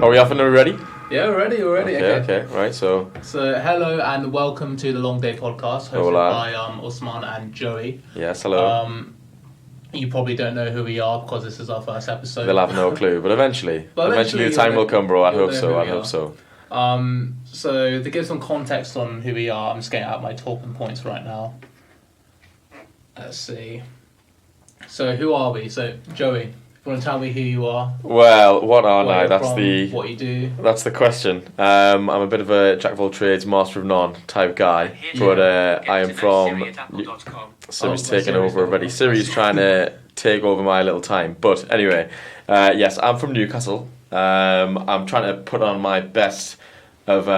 Are we off and ready? Yeah, we're ready. Okay, right, so hello and welcome to the Long Day Podcast, hosted by Usman and Joey. Yes, hello. You probably don't know who we are because this is our first episode. They'll have no clue, but eventually the time will come, bro. I hope so. So to give some context on who we are, I'm just getting out my talking points right now. Let's see. So who are we? So Joey, you want to tell me who you are? Well, what are I? What you do. That's the question. I'm a bit of a jack of all trades, master of none type guy, but I am from. Siri's taking over already. Siri's trying to take over my little time, but anyway, yes, I'm from Newcastle. I'm trying to put on my best of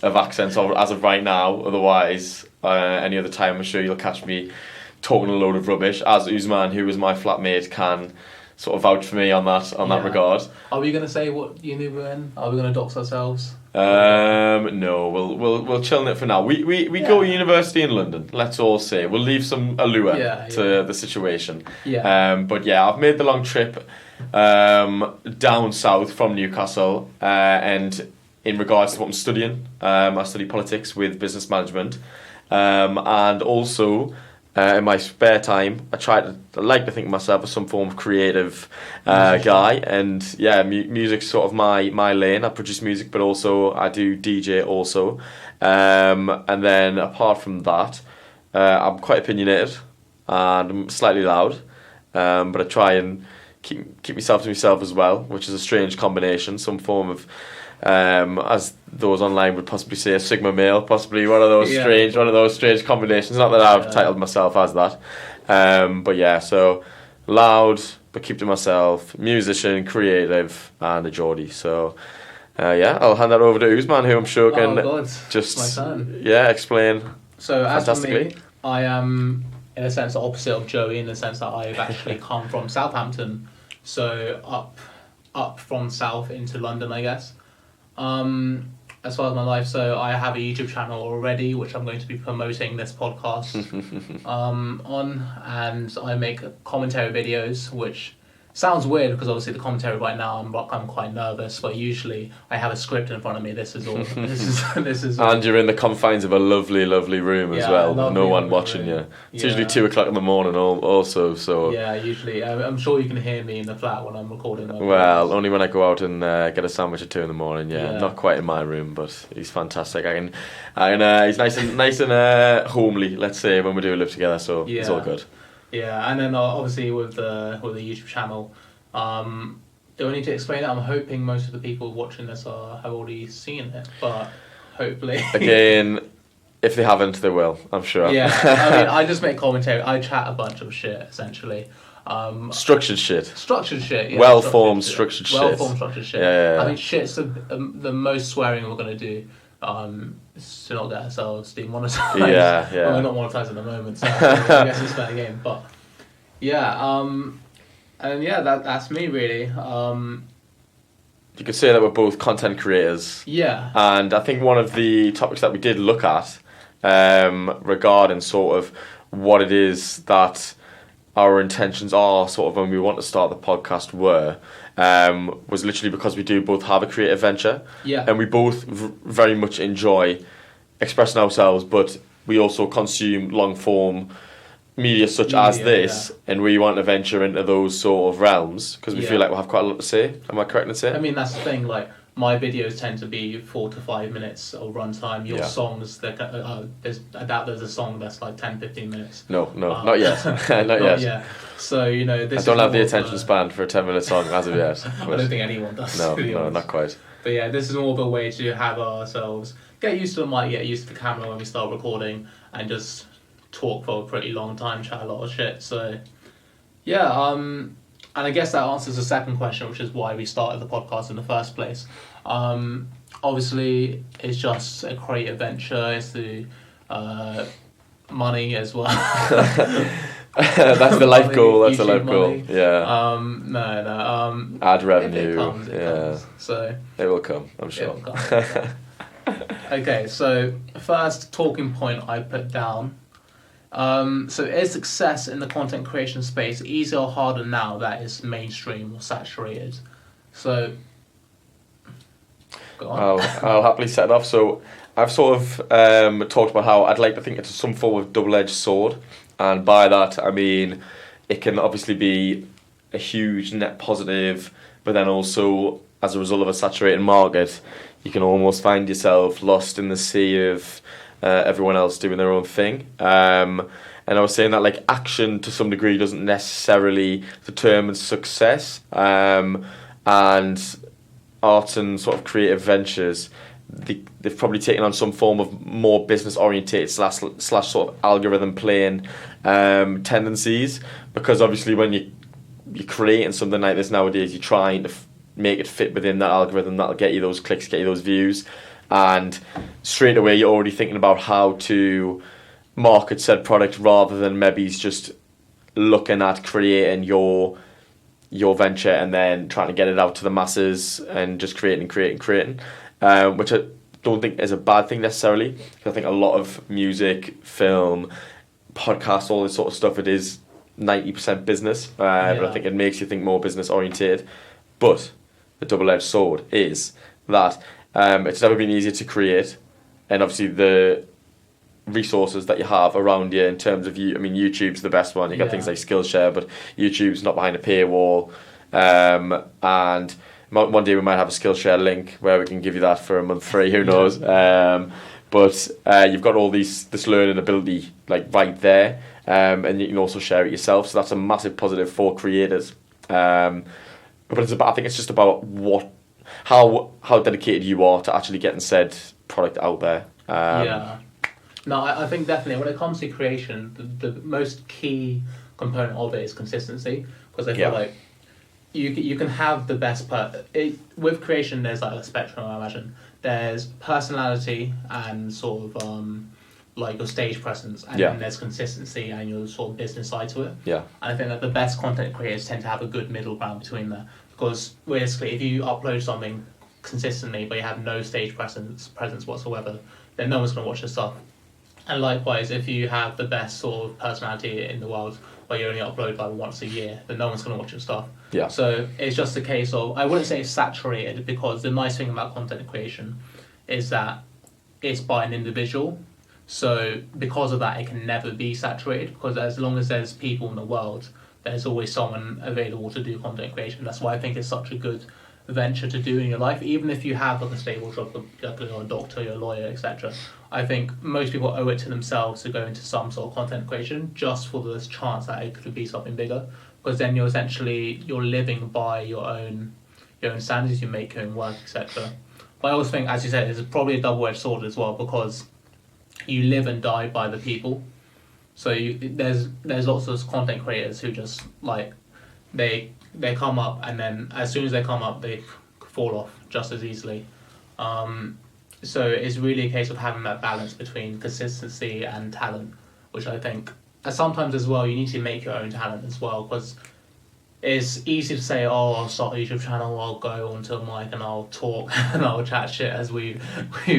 accents as of right now. Otherwise, any other time, I'm sure you'll catch me talking a load of rubbish, as Usman, who was my flatmate, can sort of vouch for me on that regard. Are we going to say what uni we're in? Are we going to dox ourselves? No, we'll chill it for now. We go to university in London. Let's all say we'll leave some allure to the situation. But yeah, I've made the long trip down south from Newcastle, and in regards to what I'm studying, I study politics with business management, and also. In my spare time, I like to think of myself as some form of creative guy, and yeah, music's sort of my lane. I produce music, but also I do DJ also, and then apart from that, I'm quite opinionated and I'm slightly loud, but I try and keep myself to myself as well, which is a strange combination, some form of. As those online would possibly say, a Sigma male, possibly one of those strange combinations. Not that I've titled myself as that, but yeah. So loud, but keep to myself. Musician, creative, and a Geordie. So I'll hand that over to Usman, who I'm sure can just explain. So as for me, I am in a sense the opposite of Joey, in the sense that I've actually come from Southampton, so up from south into London, I guess. As far as my life, so I have a YouTube channel already, which I'm going to be promoting this podcast on, and I make commentary videos, which sounds weird because obviously the commentary right now I'm quite nervous, but usually I have a script in front of me. This is all. This is. And you're in the confines of a lovely no one watching you. It's usually 2:00 in the morning, also. So yeah, usually I'm sure you can hear me in the flat when I'm recording. Well, only when I go out and get a sandwich at 2 in. Yeah, not quite in my room, but he's fantastic. He's nice and homely. Let's say when we do live together, so it's all good. Yeah, and then obviously with the YouTube channel, do I need to explain it? I'm hoping most of the people watching this have already seen it, but hopefully. Again, if they haven't, they will, I'm sure. Yeah, I mean, I just make commentary. I chat a bunch of shit, essentially. Structured shit. Yeah, well-formed, structured shit. Yeah. I think shit's the most swearing we're going to do. To not get ourselves demonetized. Yeah. Well, we're not monetized at the moment, so I guess it's fair game. But that's me really. You could say that we're both content creators. Yeah. And I think one of the topics that we did look at, regarding sort of what it is that our intentions are, sort of when we want to start the podcast, was literally because we do both have a creative venture, and we both very much enjoy expressing ourselves, but we also consume long form media such as this, and we want to venture into those sort of realms because we feel like we'll have quite a lot to say. Am I correct in saying? I mean, that's the thing. Like, my videos tend to be 4 to 5 minutes of runtime. Your songs, I doubt there's a song that's like 10-15 minutes. No, not yet. not yet. So, I don't have the attention span for a 10-minute song as of yet. I don't think anyone does. No, not quite. But yeah, this is more of a way to have ourselves get used to the mic, get used to the camera when we start recording, and just talk for a pretty long time, chat a lot of shit. So, and I guess that answers the second question, which is why we started the podcast in the first place. Obviously, it's just a creative venture. It's the money as well. That's the life goal. That's the life goal. Money. Yeah. Ad revenue. It comes. So it will come, I'm sure. It will come. Okay, so first talking point I put down. So is success in the content creation space easier or harder now that it's mainstream or saturated? So Go on. I'll happily set it off. So I've sort of talked about how I'd like to think it's some form of double-edged sword, and by that I mean it can obviously be a huge net positive, but then also as a result of a saturated market, you can almost find yourself lost in the sea of everyone else doing their own thing. And I was saying that like action to some degree doesn't necessarily determine success, and arts and sort of creative ventures, they've probably taken on some form of more business orientated slash sort of algorithm playing tendencies, because obviously when you're creating something like this nowadays, you're trying to make it fit within that algorithm that'll get you those clicks, get you those views, and straight away you're already thinking about how to market said product rather than maybe just looking at creating your venture and then trying to get it out to the masses and just creating, which I don't think is a bad thing necessarily. I think a lot of music, film, podcasts, all this sort of stuff, it is 90% business, but I think it makes you think more business oriented. But the double-edged sword is that it's never been easier to create, and obviously the resources that you have around you in terms of YouTube's the best one. You got things like Skillshare, but YouTube's not behind a paywall, and one day we might have a Skillshare link where we can give you that for a month free, who knows. But you've got all this learning ability like right there, and you can also share it yourself, so that's a massive positive for creators. But I think it's just about how dedicated you are to actually getting said product out there. No, I think definitely when it comes to creation, the most key component of it is consistency, because I feel like you can have the best with creation. There's like a spectrum, I imagine. There's personality and sort of like your stage presence, and then there's consistency and your sort of business side to it. And I think that the best content creators tend to have a good middle ground between there, because basically if you upload something consistently but you have no stage presence whatsoever, then no one's going to watch your stuff. And likewise, if you have the best sort of personality in the world, but you only upload like once a year, then no one's going to watch your stuff. So it's just a case of, I wouldn't say it's saturated, because the nice thing about content creation is that it's by an individual. So because of that, it can never be saturated, because as long as there's people in the world, there's always someone available to do content creation. That's why I think it's such a good venture to do in your life, even if you have like a stable job, like you're a doctor, you're a lawyer, etc. I think most people owe it to themselves to go into some sort of content creation, just for this chance that it could be something bigger, because then you're living by your own standards, you make your own work, etc. But I also think, as you said, it's probably a double-edged sword as well, because you live and die by the people. So there's lots of content creators who just like they come up, and then as soon as they come up, they fall off just as easily. So it's really a case of having that balance between consistency and talent, which I think sometimes as well you need to make your own talent as well, because it's easy to say, oh, I'll start a YouTube channel, I'll go onto a mic and I'll talk and I'll chat shit, as we've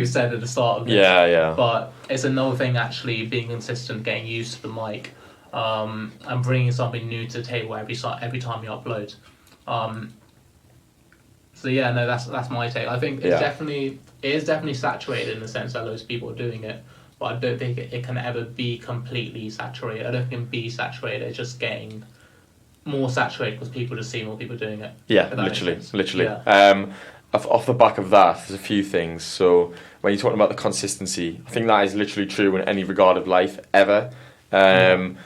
said at the start of it. But it's another thing actually being consistent, getting used to the mic, and bringing something new to the table every time you upload. So yeah, no, that's my take. I think it is definitely saturated in the sense that loads of people are doing it, but I don't think it can ever be completely saturated. I don't think it can be saturated. It's just getting more saturated because people just see more people doing it. Literally. Off the back of that, there's a few things. So when you're talking about the consistency, I think that is literally true in any regard of life ever. And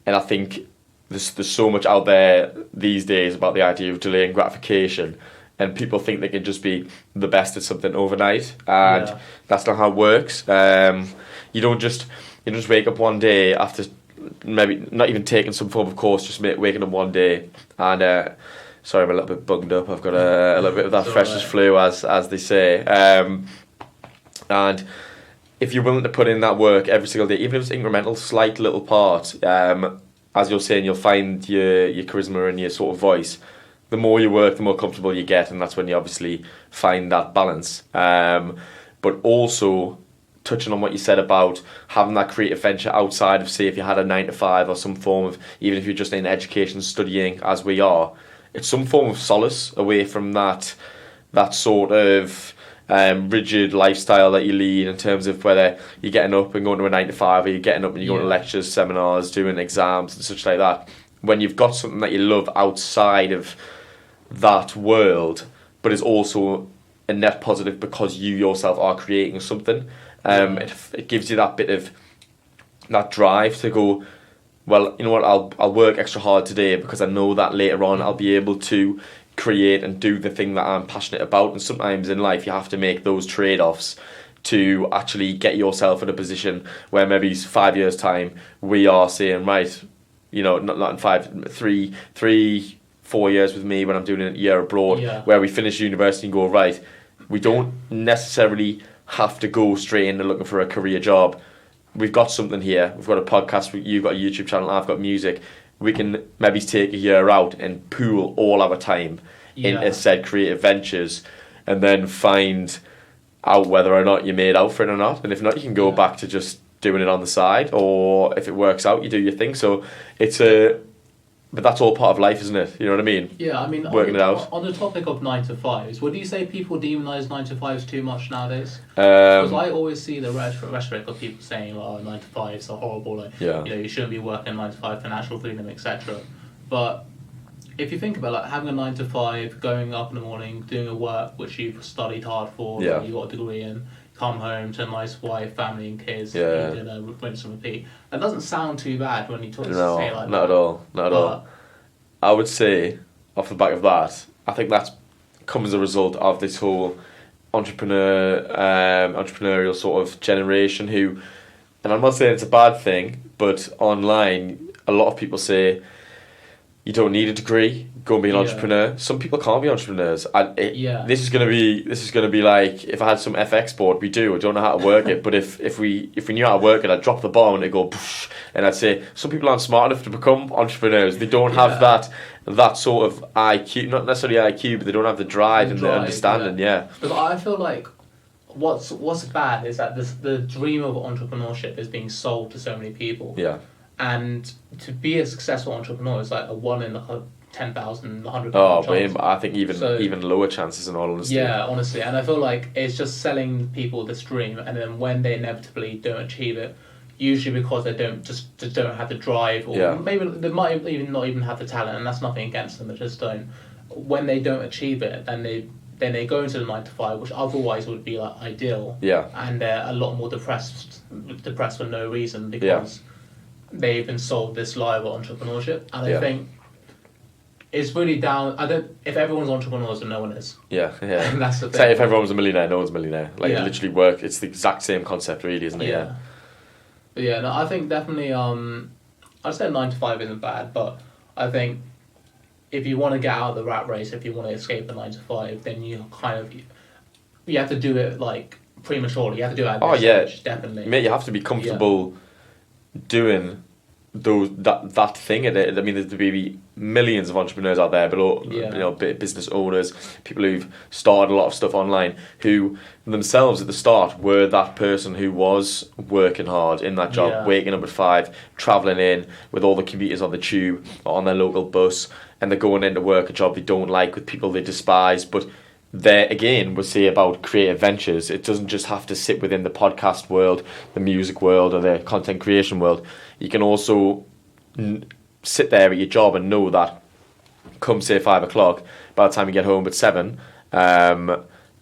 I think there's so much out there these days about the idea of delaying gratification, and people think they can just be the best at something overnight, and that's not how it works. You don't just wake up one day after maybe not even taking some form of course, just waking up one day and sorry, I'm a little bit bunged up. I've got a little bit of that freshers flu, as they say. And if you're willing to put in that work every single day, even if it's incremental, slight little part, as you're saying, you'll find your charisma and your sort of voice. The more you work, the more comfortable you get, and that's when you obviously find that balance. But also, touching on what you said about having that creative venture outside of, say, if you had a 9-to-5 or some form of, even if you're just in education studying, as we are, it's some form of solace away from that sort of rigid lifestyle that you lead in terms of whether you're getting up and going to a 9 to 5 or you're getting up and you're going to lectures, seminars, doing exams and such like that. When you've got something that you love outside of that world, but is also a net positive because you yourself are creating something, it gives you that bit of that drive to go, well, you know what, I'll work extra hard today because I know that later on I'll be able to create and do the thing that I'm passionate about. And sometimes in life you have to make those trade-offs to actually get yourself in a position where maybe 5 years time we are saying, right, you know, not in 4 years with me when I'm doing a year abroad, where we finish university and go, right, we don't necessarily have to go straight into looking for a career job. We've got something here. We've got a podcast, you've got a YouTube channel, I've got music. We can maybe take a year out and pool all our time into said creative ventures and then find out whether or not you're made out for it or not. And if not, you can go back to just doing it on the side, or if it works out, you do your thing. So but that's all part of life, isn't it? You know what I mean? Yeah, I mean, working it out. On the topic of 9 to 5s, would you say people demonise 9 to 5s too much nowadays? Because I always see the rhetoric of people saying, "Oh, 9 to 5s are horrible. Like, you know, you shouldn't be working 9 to 5 for financial freedom, etc." But if you think about like having a 9 to 5, going up in the morning, doing a work which you've studied hard for, you got a degree in, come home to a nice wife, family, and kids, eat dinner, rinse and repeat. That doesn't sound too bad when you say like that. Not at all. Not at all. I would say, off the back of that, I think that comes as a result of this whole entrepreneurial sort of generation who, and I'm not saying it's a bad thing, but online, a lot of people say, you don't need a degree, go and be an entrepreneur. Some people can't be entrepreneurs. This is gonna be like if I had some FX board, I don't know how to work it, but if we knew how to work it, I'd drop the bomb and it'd go poof, and I'd say some people aren't smart enough to become entrepreneurs. They don't have that sort of IQ, not necessarily IQ, but they don't have the drive and the understanding. Because I feel like what's bad is that the dream of entrepreneurship is being sold to so many people. And to be a successful entrepreneur is like a 1 in 10,000, 100,000 chance. But I think even lower chances in all honesty. Yeah, honestly. And I feel like it's just selling people this dream, and then when they inevitably don't achieve it, usually because they don't have the drive, or maybe they might not even have the talent, and that's nothing against them, they just don't. When they don't achieve it, then they go into the 9 to 5, which otherwise would be like ideal. And they're a lot more depressed for no reason because they've been sold this lie of entrepreneurship, and I think it's really down. If everyone's entrepreneurs, then no one is. And that's the thing. Say if everyone's a millionaire, no one's a millionaire. Like it literally work. It's the exact same concept, really, isn't it? But no, I think definitely. I'd say 9 to 5 isn't bad, but I think if you want to get out of the rat race, if you want to escape the 9 to 5, then you have to do it like prematurely. You have to do it at this stage, definitely. Mate, you have to be comfortable doing that thing. I mean, there's maybe millions of entrepreneurs out there, but you know, business owners, people who've started a lot of stuff online, who themselves at the start were that person who was working hard in that job, waking up at 5, travelling in with all the commuters on the tube or on their local bus, and they're going into work a job they don't like with people they despise. But there again, we'll say about creative ventures, it doesn't just have to sit within the podcast world, the music world, or the content creation world. You can also sit there at your job and know that come say 5 o'clock, by the time you get home at 7,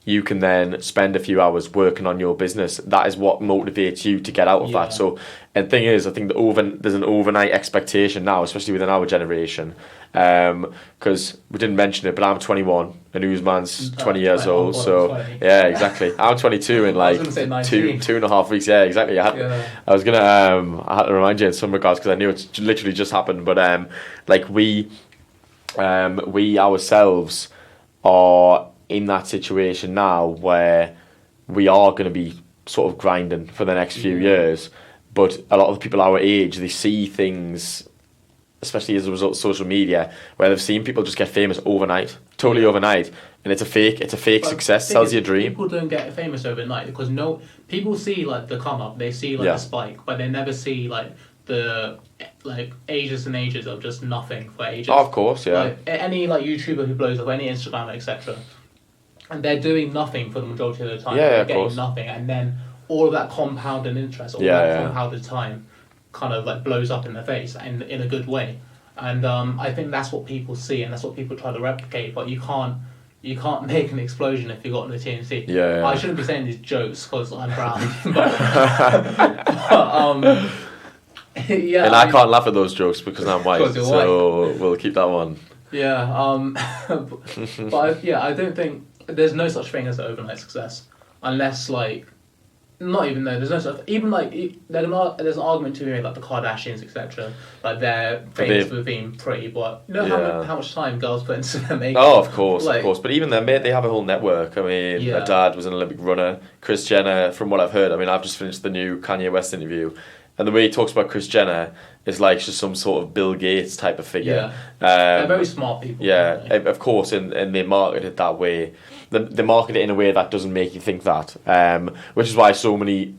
you can then spend a few hours working on your business. That is what motivates you to get out of that. So, and the thing is, I think there's an overnight expectation now, especially within our generation, because we didn't mention it, but I'm 21 and Usman's 20 years old. So 20. Yeah, exactly. I'm 22 in like 2.5 weeks. Yeah, exactly. I had to remind you in some regards because I knew it's literally just happened. But like we ourselves are in that situation now where we are going to be sort of grinding for the next few years, but a lot of the people our age, they see things, especially as a result of social media, where they've seen people just get famous overnight, totally overnight, and it's a fake success, sells you a dream. People don't get famous overnight because people see like the come up, they see like the spike, but they never see like the ages and ages of just nothing for ages. Oh, of course, yeah. Like any like YouTuber who blows up, any Instagrammer, etc. and they're doing nothing for the majority of the time. Yeah, they're of getting course. nothing, and then all of that compounded interest, compounded time, kind of like blows up in their face in a good way. And I think that's what people see, and that's what people try to replicate. But you can't make an explosion if you got the TNT. Yeah. I shouldn't be saying these jokes because I'm brown. Yeah, and I can't laugh at those jokes because I'm white, so we'll keep that one. Yeah, but I don't think there's no such thing as overnight success unless like, not even though there's no such even like there's an argument to be made like the Kardashians etc. Like they're famous for being pretty, but you know how much time girls put into their makeup. Oh, of course. But even then, they have a whole network. I mean, her dad was an Olympic runner. Kris Jenner, from what I've heard, I mean, I've just finished the new Kanye West interview. And the way he talks about Kris Jenner is like she's some sort of Bill Gates type of figure. Yeah, they're very smart people. Yeah, of course, and they market it that way. They market it in a way that doesn't make you think that, which is why so many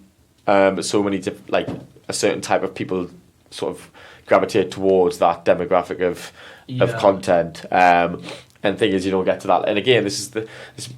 like a certain type of people sort of gravitate towards that demographic of content. And thing is, you don't get to that. And again, this is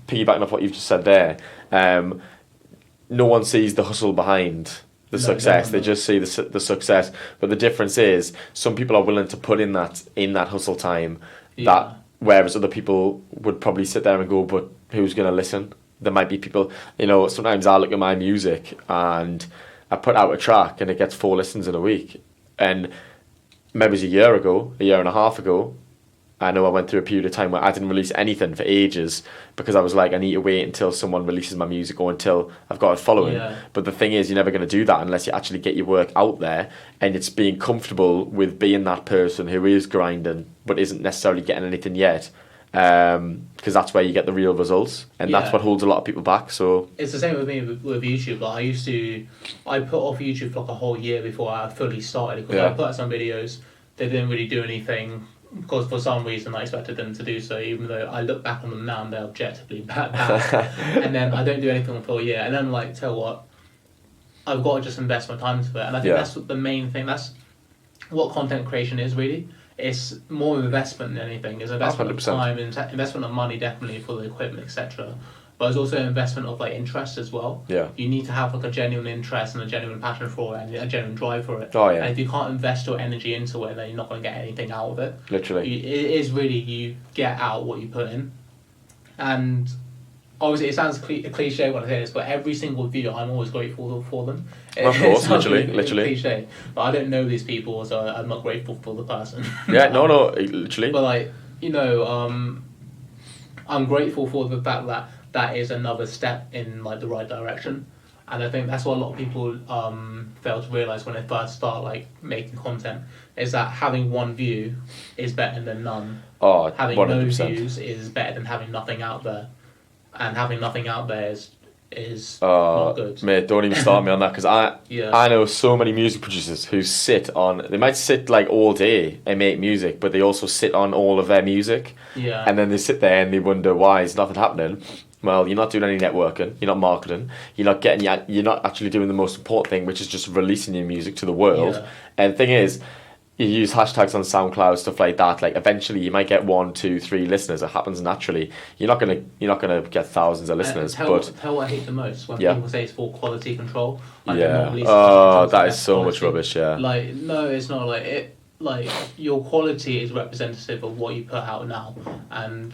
piggybacking off what you've just said there. No one sees the hustle behind the success. They just see the success, but the difference is some people are willing to put in that hustle time that whereas other people would probably sit there and go, but who's going to listen? There might be people, sometimes I look at my music and I put out a track and it gets 4 listens in a week, and maybe it was a year and a half ago, I know I went through a period of time where I didn't release anything for ages because I was like, I need to wait until someone releases my music or until I've got a following. Yeah. But the thing is, you're never going to do that unless you actually get your work out there, and it's being comfortable with being that person who is grinding but isn't necessarily getting anything yet, because that's where you get the real results, and that's what holds a lot of people back. So it's the same with me with YouTube. Like I put off YouTube for like a whole year before I fully started because I put out some videos, they didn't really do anything. Because for some reason I expected them to do so, even though I look back on them now and they're objectively bad. And then I don't do anything for a year, and then like, tell what, I've got to just invest my time into it. And I think that's the main thing. That's what content creation is really. It's more investment than anything. It's investment of time, investment of money definitely for the equipment, etc. But it's also an investment of like interest as well. Yeah. You need to have like a genuine interest and a genuine passion for it and a genuine drive for it. Oh yeah. And if you can't invest your energy into it, then you're not going to get anything out of it. Literally. It is really, you get out what you put in. And obviously it sounds cliche when I say this, but every single view I'm always grateful for them. Of course, literally. Cliche. But I don't know these people, so I'm not grateful for the person. Yeah, no, literally. But like, I'm grateful for the fact that is another step in like the right direction, and I think that's what a lot of people fail to realize when they first start like making content, is that having one view is better than none. Oh, having 100%. no views is better than having nothing out there, and having nothing out there is not good. Mate, don't even start me on that, because I know so many music producers who they might sit like all day and make music, but they also sit on all of their music, and then they sit there and they wonder why is nothing happening. Well, you're not doing any networking, you're not marketing, you're not actually doing the most important thing, which is just releasing your music to the world. Yeah. And the thing is, you use hashtags on SoundCloud, stuff like that. Like eventually, you might get 1, 2, 3 listeners. It happens naturally. You're not gonna get thousands of listeners. Tell what I hate the most when people say it's for quality control. That is so much rubbish. Yeah. Like no, it's not like it. Like your quality is representative of what you put out now, and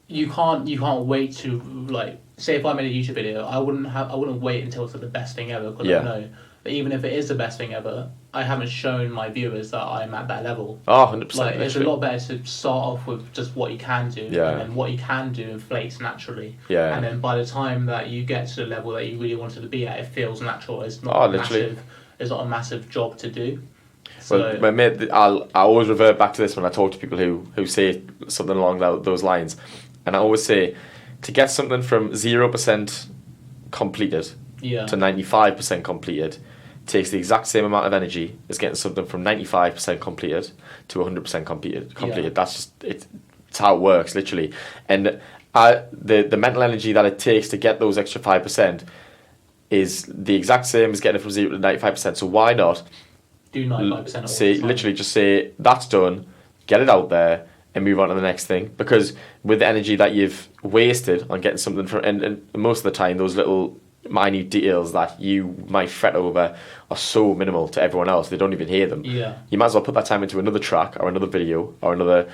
you can't wait to like say if I made a YouTube video, I wouldn't wait until it's the best thing ever, because I know that even if it is the best thing ever, I haven't shown my viewers that I'm at that level. Oh, 100%. Like it's a lot better to start off with just what you can do, and then what you can do inflates naturally. Yeah. And then by the time that you get to the level that you really wanted to be at, it feels natural. It's not It's not a massive job to do. So, well, mate, I always revert back to this when I talk to people who say something along those lines. And I always say, to get something from 0% completed to 95% completed takes the exact same amount of energy as getting something from 95% completed to 100% completed. That's just it's how it works, literally. And the mental energy that it takes to get those extra 5% is the exact same as getting it from 0 to 95%. So why not do 95%? Literally just say that's done, get it out there. and move on to the next thing. Because with the energy that you've wasted on getting something from, and most of the time, those little minute details that you might fret over are so minimal to everyone else, they don't even hear them. Yeah. You might as well put that time into another track or another video or another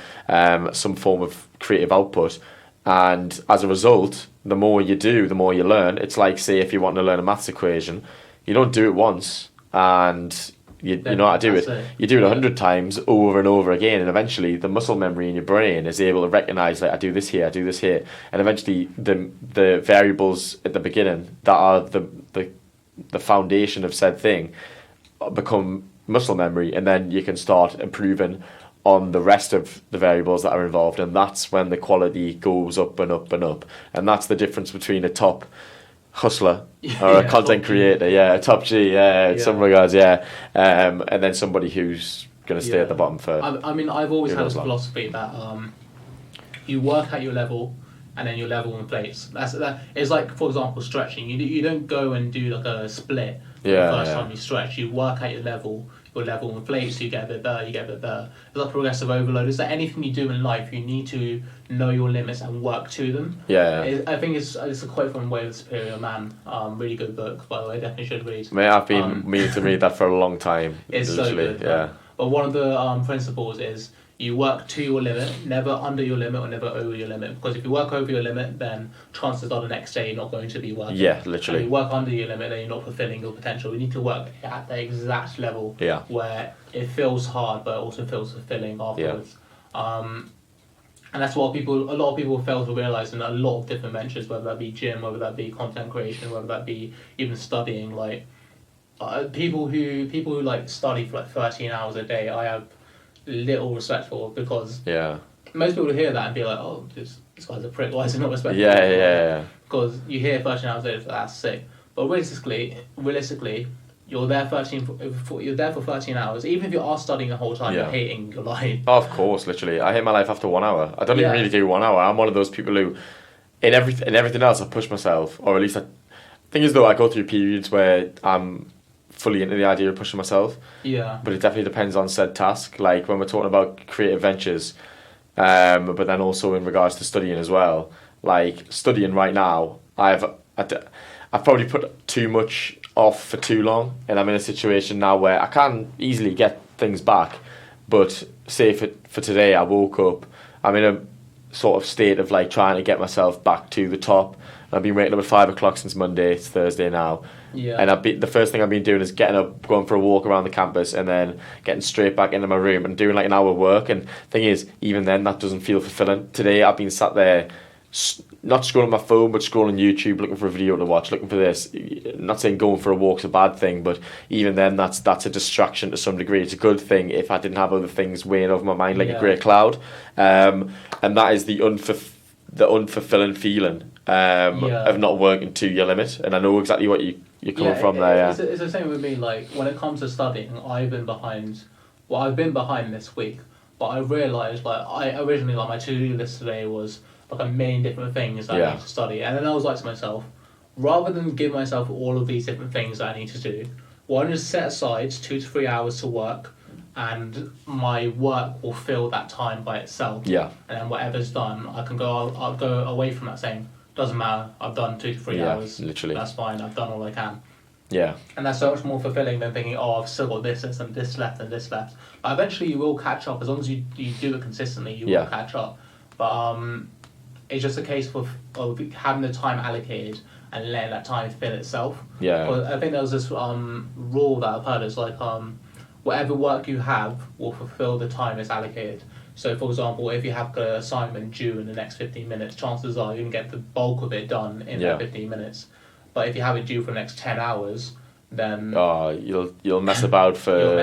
some form of creative output. And as a result, the more you do, the more you learn. It's like, say, if you want to learn a maths equation, you don't do it once and you know how to do it. You do it 100 times over and over again, and eventually the muscle memory in your brain is able to recognise, like, I do this here, I do this here, and eventually the variables at the beginning that are the foundation of said thing become muscle memory, and then you can start improving on the rest of the variables that are involved, and that's when the quality goes up and up and up. And that's the difference between a top hustler or a content creator, a top G, some regards, and then somebody who's going to stay at the bottom for. I mean, I've always had a philosophy that you work at your level, and then your level inflates. That is like, for example, stretching. You don't go and do like a split the first time you stretch. You work at your level inflates, you get a bit better, you get a bit better. It's like progressive overload. It's like anything you do in life, you need to know your limits and work to them. I think it's a quote from Way of the Superior Man. Really good book, by the way, definitely should read. Mate, I've been meaning to read that for a long time. It's literally. So good. But one of the principles is you work to your limit, never under your limit or never over your limit. Because if you work over your limit, then chances are the next day you're not going to be working. Yeah, literally. If you work under your limit, then you're not fulfilling your potential. You need to work at the exact level where it feels hard, but it also feels fulfilling afterwards. And that's what a lot of people fail to realise in a lot of different ventures, whether that be gym, whether that be content creation, whether that be even studying. Like people who like study for like 13 hours a day, I have little respect for, because most people hear that and be like, oh, this guy's a prick, why is he not respectful? Because you hear 13 hours a day, that's sick. But realistically, you're there for 13 hours. Even if you are studying the whole time, you're hating your life. Oh, of course, literally. I hate my life after 1 hour. I don't even really do 1 hour. I'm one of those people who, in everything else, I push myself, or at least thing is, though, I go through periods where I'm fully into the idea of pushing myself. But it definitely depends on said task. Like when we're talking about creative ventures, but then also in regards to studying as well. Like studying right now, I've probably put too much off for too long, and I'm in a situation now where I can easily get things back. But say for today, I woke up, I'm in a sort of state of like trying to get myself back to the top. I've been waking up at 5 o'clock since Monday. It's Thursday now. And the first thing I've been doing is getting up, going for a walk around the campus, and then getting straight back into my room and doing like an hour work. And thing is, even then, that doesn't feel fulfilling. Today, I've been sat there, not scrolling my phone, but scrolling YouTube, looking for a video to watch, looking for this. I'm not saying going for a walk's a bad thing, but even then, that's a distraction to some degree. It's a good thing if I didn't have other things weighing over my mind like a grey cloud. And that is the unfulfilling feeling of not working to your limit. And I know exactly what you're coming from there. It's the same with me. Like when it comes to studying, I've been behind this week, but I realised I originally my to-do list today was like a million different things that I need to study, and then I was like to myself, rather than give myself all of these different things that I need to do, why don't I just set aside 2 to 3 hours to work, and my work will fill that time by itself. And then whatever's done, I'll go away from that saying, doesn't matter, I've done 2 to 3 hours. Literally. That's fine, I've done all I can. And that's so much more fulfilling than thinking, oh, I've still got this and this left and this left. But eventually you will catch up. As long as you do it consistently, you will catch up. But it's just a case of having the time allocated and letting that time fill itself. I think there was this rule that I've heard. It's like whatever work you have will fulfill the time it's allocated. So, for example, if you have an assignment due in the next 15 minutes, chances are you can get the bulk of it done in that 15 minutes. But if you have it due for the next 10 hours, then you'll mess about for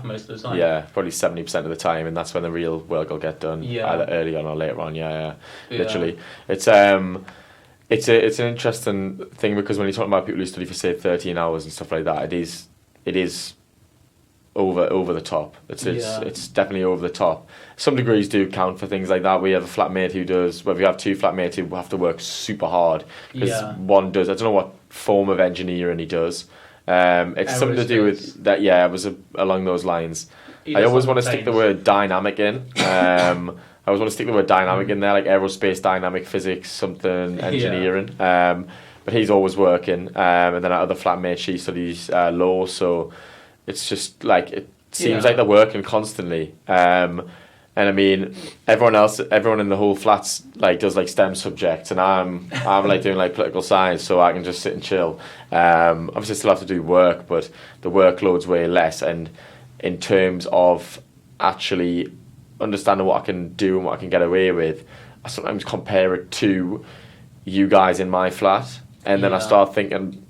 most of the time. Probably 70% of the time, and that's when the real work will get done. Either early on or later on. Literally, it's an interesting thing, because when you're talking about people who study for say 13 hours and stuff like that, it is over the top. It's definitely over the top. Some degrees do count for things like that. We have a flatmate who does. Well, we have 2 flatmates who have to work super hard, because one does. I don't know what form of engineering he does. It's something to do with that. It was along those lines. I always want to stick the word dynamic in. I I always want to stick the word dynamic in there, like aerospace, dynamic physics, something engineering. But he's always working. And then our other flatmate, she studies law, so it's just like it seems like they're working constantly. And I mean, everyone in the whole flats like does like STEM subjects, and I'm like doing like political science, so I can just sit and chill. Obviously, still have to do work, but the workload's way less. And in terms of actually understanding what I can do and what I can get away with, I sometimes compare it to you guys in my flat, and then I start thinking,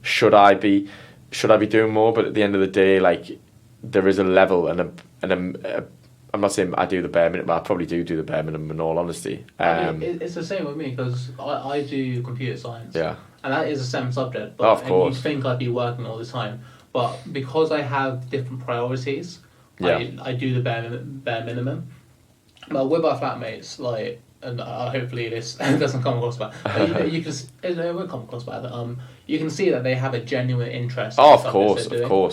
should I be doing more? But at the end of the day, like there is a level and a I'm not saying I do the bare minimum, but I probably do the bare minimum in all honesty. It's the same with me because I do computer science. Yeah. And that is a STEM subject. But of course. You'd think I'd be working all the time. But because I have different priorities, I do the bare minimum. But with our flatmates, like, and hopefully this doesn't come across bad. You can it won't come across bad. You can see that they have a genuine interest. Oh, of course,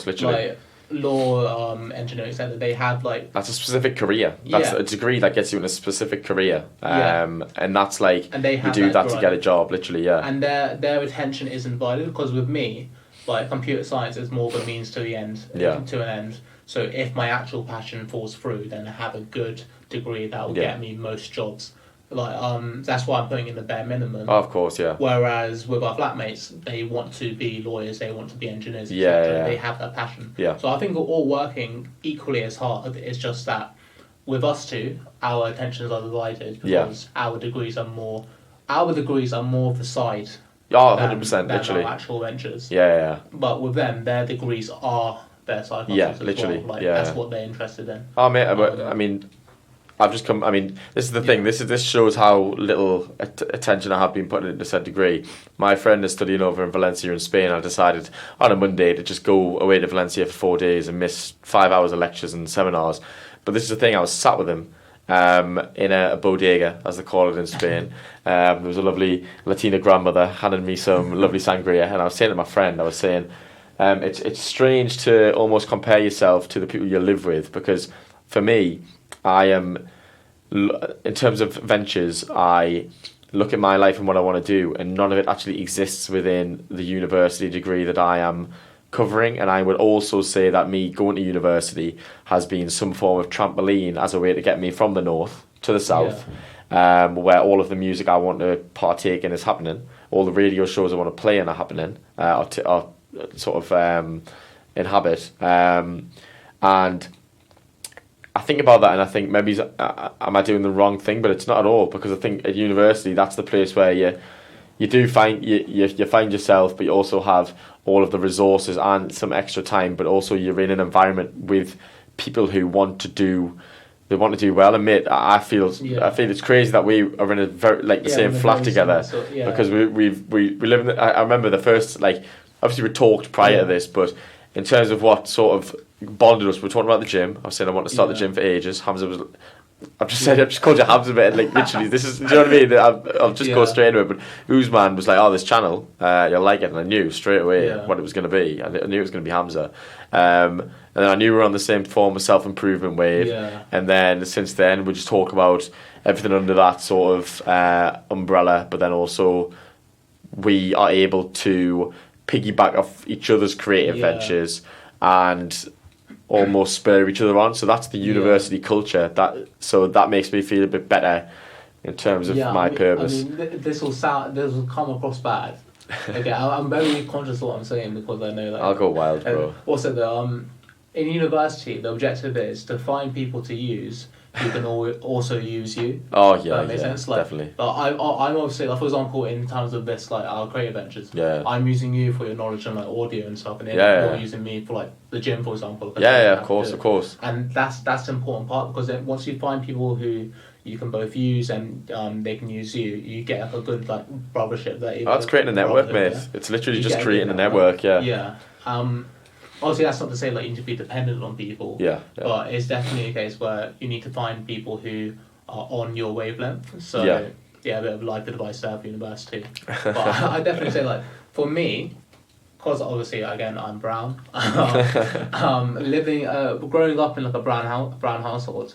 literally. Like, law, engineering, etc. They have like that's a specific career. That's a degree that gets you in a specific career. And that's like and you do that to get a job, literally. And their attention isn't divided because with me, like computer science is more of a means to the end. To an end. So if my actual passion falls through, then I have a good degree that will get me most jobs. Like that's why I'm putting in the bare minimum. Oh, of course, yeah. Whereas with our flatmates, they want to be lawyers, they want to be engineers, They have that passion. Yeah. So I think we're all working equally as hard. It's just that with us two, our attentions are divided because our degrees are more of the side. Oh, 100%, literally. Our actual ventures. Yeah. But with them, their degrees are their side hustles as literally. well. Like, that's what they're interested in. Oh, mate, I mean, I've just come. I mean, this is the thing. This shows how little attention I have been putting into said degree. My friend is studying over in Valencia in Spain. I decided on a Monday to just go away to Valencia for 4 days and miss 5 hours of lectures and seminars. But this is the thing. I was sat with him in a bodega, as they call it in Spain. There was a lovely Latina grandmother handing me some lovely sangria, and I was saying to my friend, it's strange to almost compare yourself to the people you live with, because for me, I am, in terms of ventures, I look at my life and what I want to do, and none of it actually exists within the university degree that I am covering. And I would also say that me going to university has been some form of trampoline as a way to get me from the north to the south, where all of the music I want to partake in is happening, all the radio shows I want to play in are happening, or sort of inhabit, and I think about that and I think maybe am I doing the wrong thing? But it's not at all, because I think at university that's the place where you do find you find yourself, but you also have all of the resources and some extra time, but also you're in an environment with people who want to do well. And mate, I feel it's crazy that we are in a very the same flat together, because we live in I remember the first, like, obviously we talked prior to this, but in terms of what sort of bonded us, we were talking about the gym. I was saying I want to start the gym for ages. Hamza was, I've just called you Hamza, mate. Like literally, this is, do you know what I mean? I'll just go straight into it. But Usman was like, "Oh, this channel, you'll like it," and I knew straight away what it was going to be. I knew it was going to be Hamza, and then I knew we were on the same form of self-improvement wave. And then since then, we just talk about everything under that sort of umbrella. But then also, we are able to piggyback off each other's creative ventures and almost spur each other on. So that's the university culture. That makes me feel a bit better in terms of my purpose. I mean, this will come across bad. Okay, I'm very conscious of what I'm saying, because I know that I'll go wild, bro. Also, in university, the objective is to find people to use who can also use you. Oh yeah, that makes sense. Like, definitely. I'm obviously, like, for example, in terms of this, like our creative ventures. I'm using you for your knowledge and like audio and stuff, and then you're using me for like the gym, for example. Of course. And that's the important part, because then once you find people who you can both use and they can use you, you get like a good like brothership there. That's creating a network, mate. It's literally just creating a network. Obviously, that's not to say like you need to be dependent on people. But it's definitely a case where you need to find people who are on your wavelength. So a bit of life advice there for university. But I definitely say, like, for me, because obviously again I'm brown, growing up in like a brown household,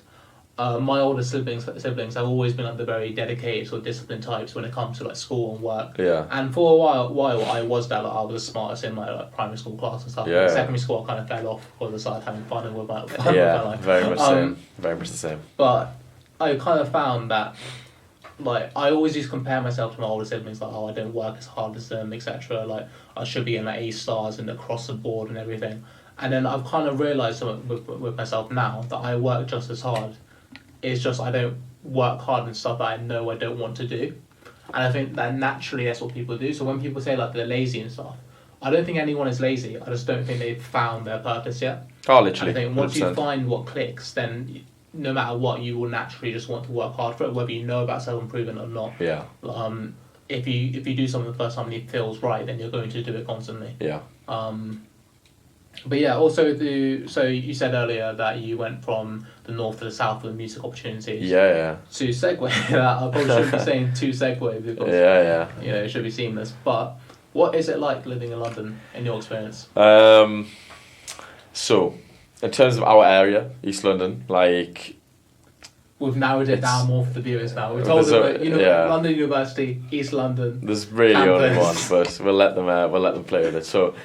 my older siblings have always been like the very dedicated sort of disciplined types when it comes to like school and work. Yeah. And for a while I was that. Like, I was the smartest in my like primary school class and stuff. Yeah. Secondary school I kind of fell off because I started having fun with my life. Very much same. Very much the same. But I kind of found that like I always used to compare myself to my older siblings, like, oh, I don't work as hard as them, etc. Like I should be in like A stars and across the board and everything. And then I've kind of realised with myself now that I work just as hard. It's just I don't work hard and stuff that I know I don't want to do. And I think that naturally that's what people do. So when people say like they're lazy and stuff, I don't think anyone is lazy. I just don't think they've found their purpose yet. Oh, literally. And I think once 100%. you find what clicks, then no matter what, you will naturally just want to work hard for it, whether you know about self-improvement or not. Yeah. If you do something the first time and it feels right, then you're going to do it constantly. Yeah. But yeah, also so you said earlier that you went from the north to the south with music opportunities. Yeah. To segue that, I probably shouldn't be saying to segue because you know it should be seamless. But what is it like living in London in your experience? So, in terms of our area, East London, like we've narrowed it down more for the viewers now. We've told them that London University, East London. There's really only one, but we'll let them play with it. So,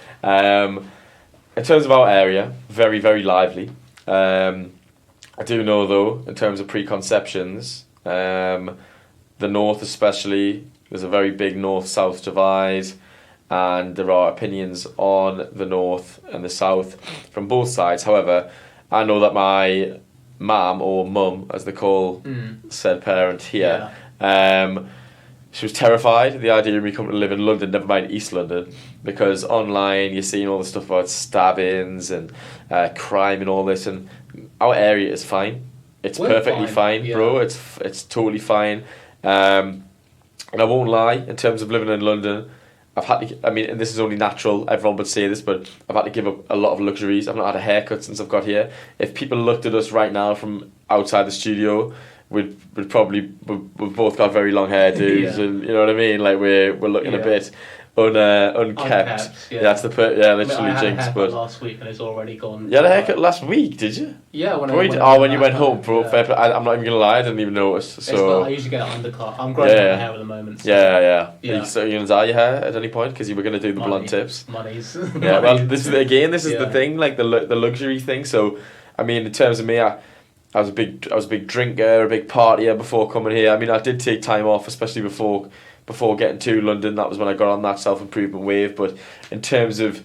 in terms of our area, very, very lively. I do know though, in terms of preconceptions, the north especially, there's a very big north-south divide, and there are opinions on the north and the south from both sides. However, I know that my mum, as they call said parent here, she was terrified at the idea of me coming to live in London, never mind East London, because online you're seeing all the stuff about stabbings and crime and all this, and our area is fine. It's perfectly fine, bro. It's totally fine. And I won't lie, in terms of living in London, I've had to, and this is only natural, everyone would say this, but I've had to give up a lot of luxuries. I've not had a haircut since I've got here. If people looked at us right now from outside the studio, we've both got very long hairdos, and you know what I mean. Like we're looking a bit unkept. That's the literally I jinx. But last week and it's already gone. You had a haircut last week, did you? Yeah, when you went home, bro. Yeah. I'm not even gonna lie, I didn't even notice. So I usually get it undercut. I'm growing my hair at the moment. So. Yeah. So you're gonna dye your hair at any point because you were gonna do the blonde tips. Monies. Yeah. Well, this is the thing, like the luxury thing. So, in terms of me, I was a big drinker, a big partier before coming here. I did take time off, especially before getting to London. That was when I got on that self-improvement wave. But in terms of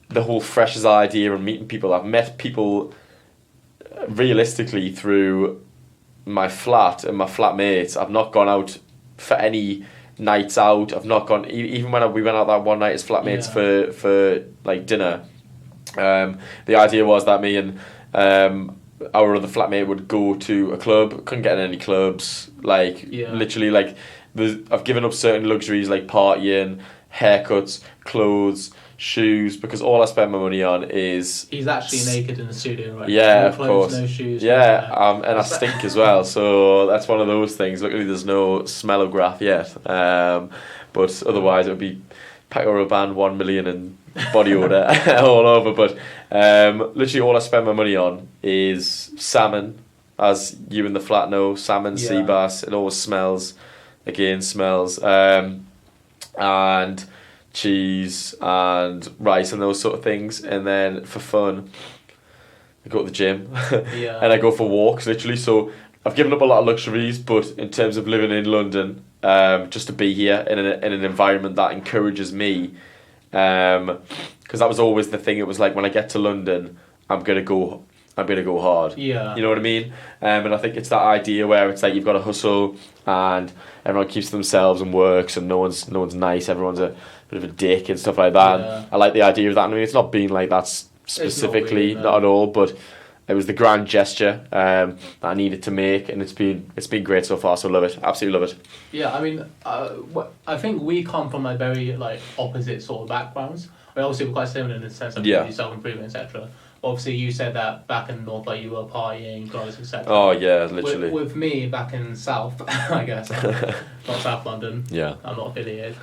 the whole freshers idea and meeting people, I've met people realistically through my flat and my flatmates. I've not gone out for any nights out. I've not gone, even when we went out that one night as flatmates for like dinner. The idea was that me and our other flatmate would go to a club. Couldn't get in any clubs. Literally, like I've given up certain luxuries like partying, haircuts, clothes, shoes, because all I spend my money on is... He's actually naked in the studio, right? Yeah, no of clothes, course. No shoes. Yeah, and I stink as well, so that's one of those things. Luckily there's no smellograph yet. But otherwise it would be Paco Rabanne 1 million and body odor all over. But literally all I spend my money on is salmon, as you in the flat know, salmon, sea bass. It always smells. And cheese and rice and those sort of things. And then for fun, I go to the gym and I go for walks, literally. So I've given up a lot of luxuries, but in terms of living in London, just to be here in an environment that encourages me, because that was always the thing. It was like, when I get to London, I'm gonna go hard. Yeah. You know what I mean? And I think it's that idea where it's like you've got to hustle and everyone keeps to themselves and works and no one's nice. Everyone's a bit of a dick and stuff like that. Yeah. I like the idea of that. It's not being like that specifically, not at all, but it was the grand gesture that I needed to make, and it's been great so far. So love it, absolutely love it. Yeah, I think we come from very opposite sort of backgrounds. Obviously we're quite similar in the sense of self-improvement, etc. Obviously, you said that back in North, like you were partying, drugs, etc. Oh yeah, literally. With me back in South, I guess, not South London. Yeah. I'm not affiliated.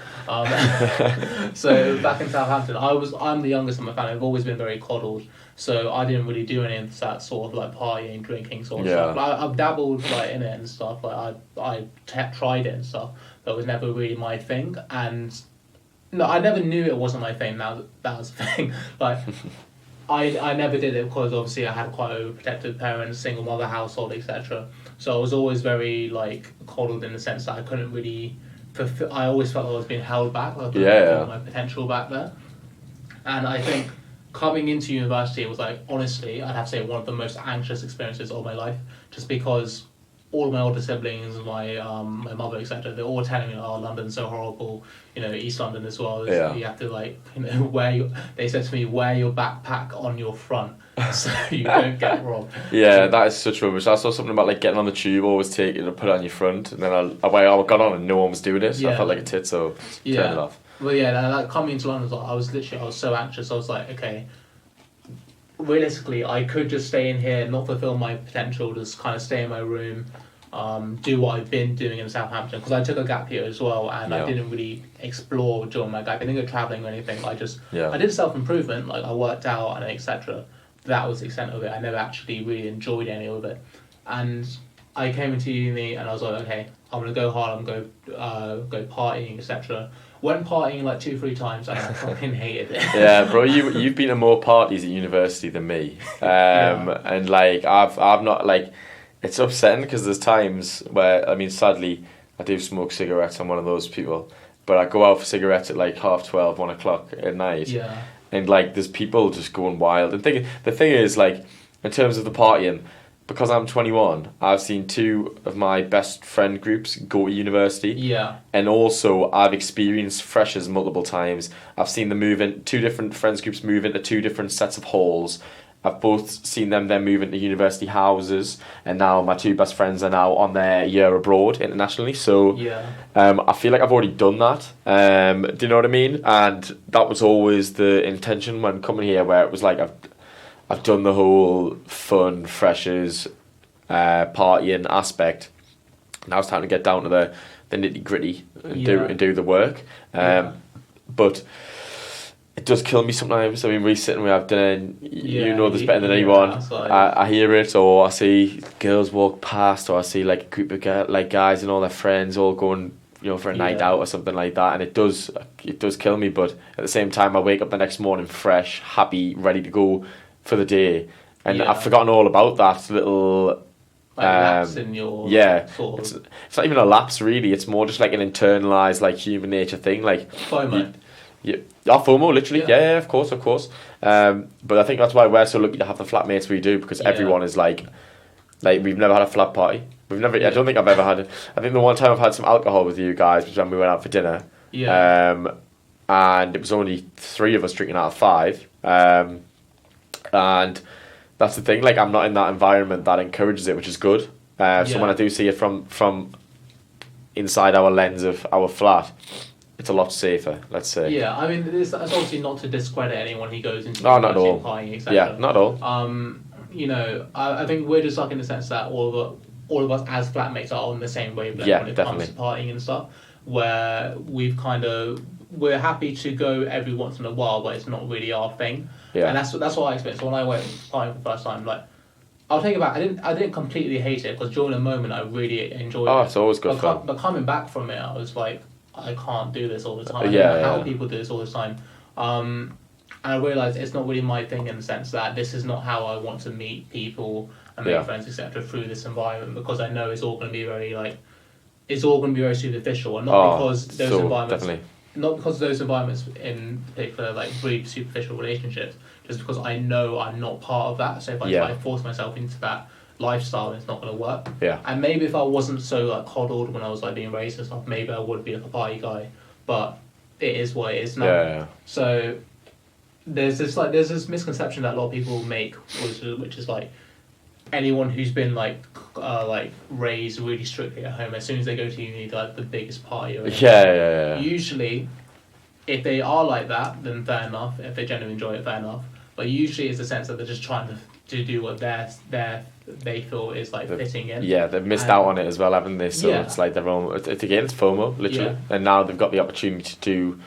So back in Southampton, I'm the youngest in my family. I've always been very coddled, so I didn't really do any of that sort of like partying, drinking sort of stuff. Like, I've dabbled like in it and stuff. Like I tried it and stuff, but it was never really my thing. And no, I never knew it wasn't my thing. Now that was the thing. Like. I never did it because obviously I had quite overprotective parents, single mother household, etc. So I was always very like coddled in the sense that I couldn't really fulfill. I always felt I was being held back. Like I couldn't fulfill my potential back there. And I think coming into university was like, honestly, I'd have to say one of the most anxious experiences of my life, just because all my older siblings, my mother, etc., they're all telling me, "Oh, London's so horrible." East London as well. You have to they said to me, wear your backpack on your front so you don't get robbed. Yeah, that is such rubbish. I saw something about like getting on the tube, always take it and put it on your front, and then I got on and no one was doing it, so I felt like a tit, so turned it off. Well, yeah, like coming to London, I was so anxious. I was like, okay, realistically, I could just stay in here, not fulfill my potential, just kind of stay in my room, do what I've been doing in Southampton, because I took a gap year as well, and I didn't really explore during my gap. I didn't go travelling or anything. I did self-improvement, like I worked out and etc. That was the extent of it. I never actually really enjoyed any of it. And I came into uni and I was like, okay, I'm going to go hard, I'm going to go partying, etc. Went partying like 2-3 times and I fucking hated it. Yeah, bro, you've been to more parties at university than me. And like I've not like, it's upsetting because there's times where, I mean, sadly, I do smoke cigarettes. I'm one of those people. But I go out for cigarettes at like 12:30, 1 o'clock at night. Yeah. And like, there's people just going wild. And the thing is, like, in terms of the partying, because I'm 21, I've seen 2 of my best friend groups go to university. Yeah. And also, I've experienced freshers multiple times. I've seen them move in, 2 different friends groups move into 2 different sets of halls. I've both seen them then move into university houses, and now my 2 best friends are now on their year abroad internationally. So I feel like I've already done that. Do you know what I mean? And that was always the intention when coming here, where it was like I've done the whole fun, freshers, partying aspect. Now it's time to get down to the nitty gritty and do the work. But it does kill me sometimes. I mean, we sit and we have dinner, and you know this better than anyone. I hear it, or I see girls walk past, or I see like a group of guys and all their friends all going, for a night out or something like that, and it does kill me. But at the same time, I wake up the next morning fresh, happy, ready to go for the day, and I've forgotten all about that little. Lapse in your sort of... It's not even a lapse really. It's more just like an internalized like human nature thing, like FOMO. FOMO, literally. Yeah, of course. But I think that's why we're so lucky to have the flatmates we do, because everyone is like we've never had a flat party. We've never. I don't think I've ever had it. I think the one time I've had some alcohol with you guys was when we went out for dinner. Yeah. And it was only 3 of us drinking out of 5. And that's the thing. Like, I'm not in that environment that encourages it, which is good. So when I do see it from inside our lens of our flat, it's a lot safer, let's say. Yeah, I mean, it's obviously not to discredit anyone who goes into not at all. Partying, etc. Yeah, not at all. I think we're just like in the sense that all of us as flatmates are on the same wavelength when it comes to partying and stuff, where we're happy to go every once in a while, but it's not really our thing. Yeah. And that's what I experienced when I went partying for the first time. Like, I'll take it back. I didn't completely hate it, because during the moment I really enjoyed it. Oh, it's always good fun. But coming back from it, I was like, I can't do this all the time. I don't know how people do this all the time. And I realised it's not really my thing, in the sense that this is not how I want to meet people and make friends, etc. through this environment, because I know it's all going to be very superficial, and not because those environments. Definitely. Not because those environments in particular breed superficial relationships, just because I know I'm not part of that. So if I try to force myself into that lifestyle, it's not going to work. Yeah. And maybe if I wasn't so coddled when I was being raised and stuff, maybe I would be a party guy. But it is what it is now. Yeah. So there's this misconception that a lot of people make, which is anyone who's been raised really strictly at home, as soon as they go to uni, they're the biggest party. Yeah. Usually, if they are like that, then fair enough. If they genuinely enjoy it, fair enough. but usually it's a sense that they're just trying to do what they feel is like fitting in. Yeah, they've missed out on it as well, haven't they? So it's like their own. It's FOMO, literally, and now they've got the opportunity to do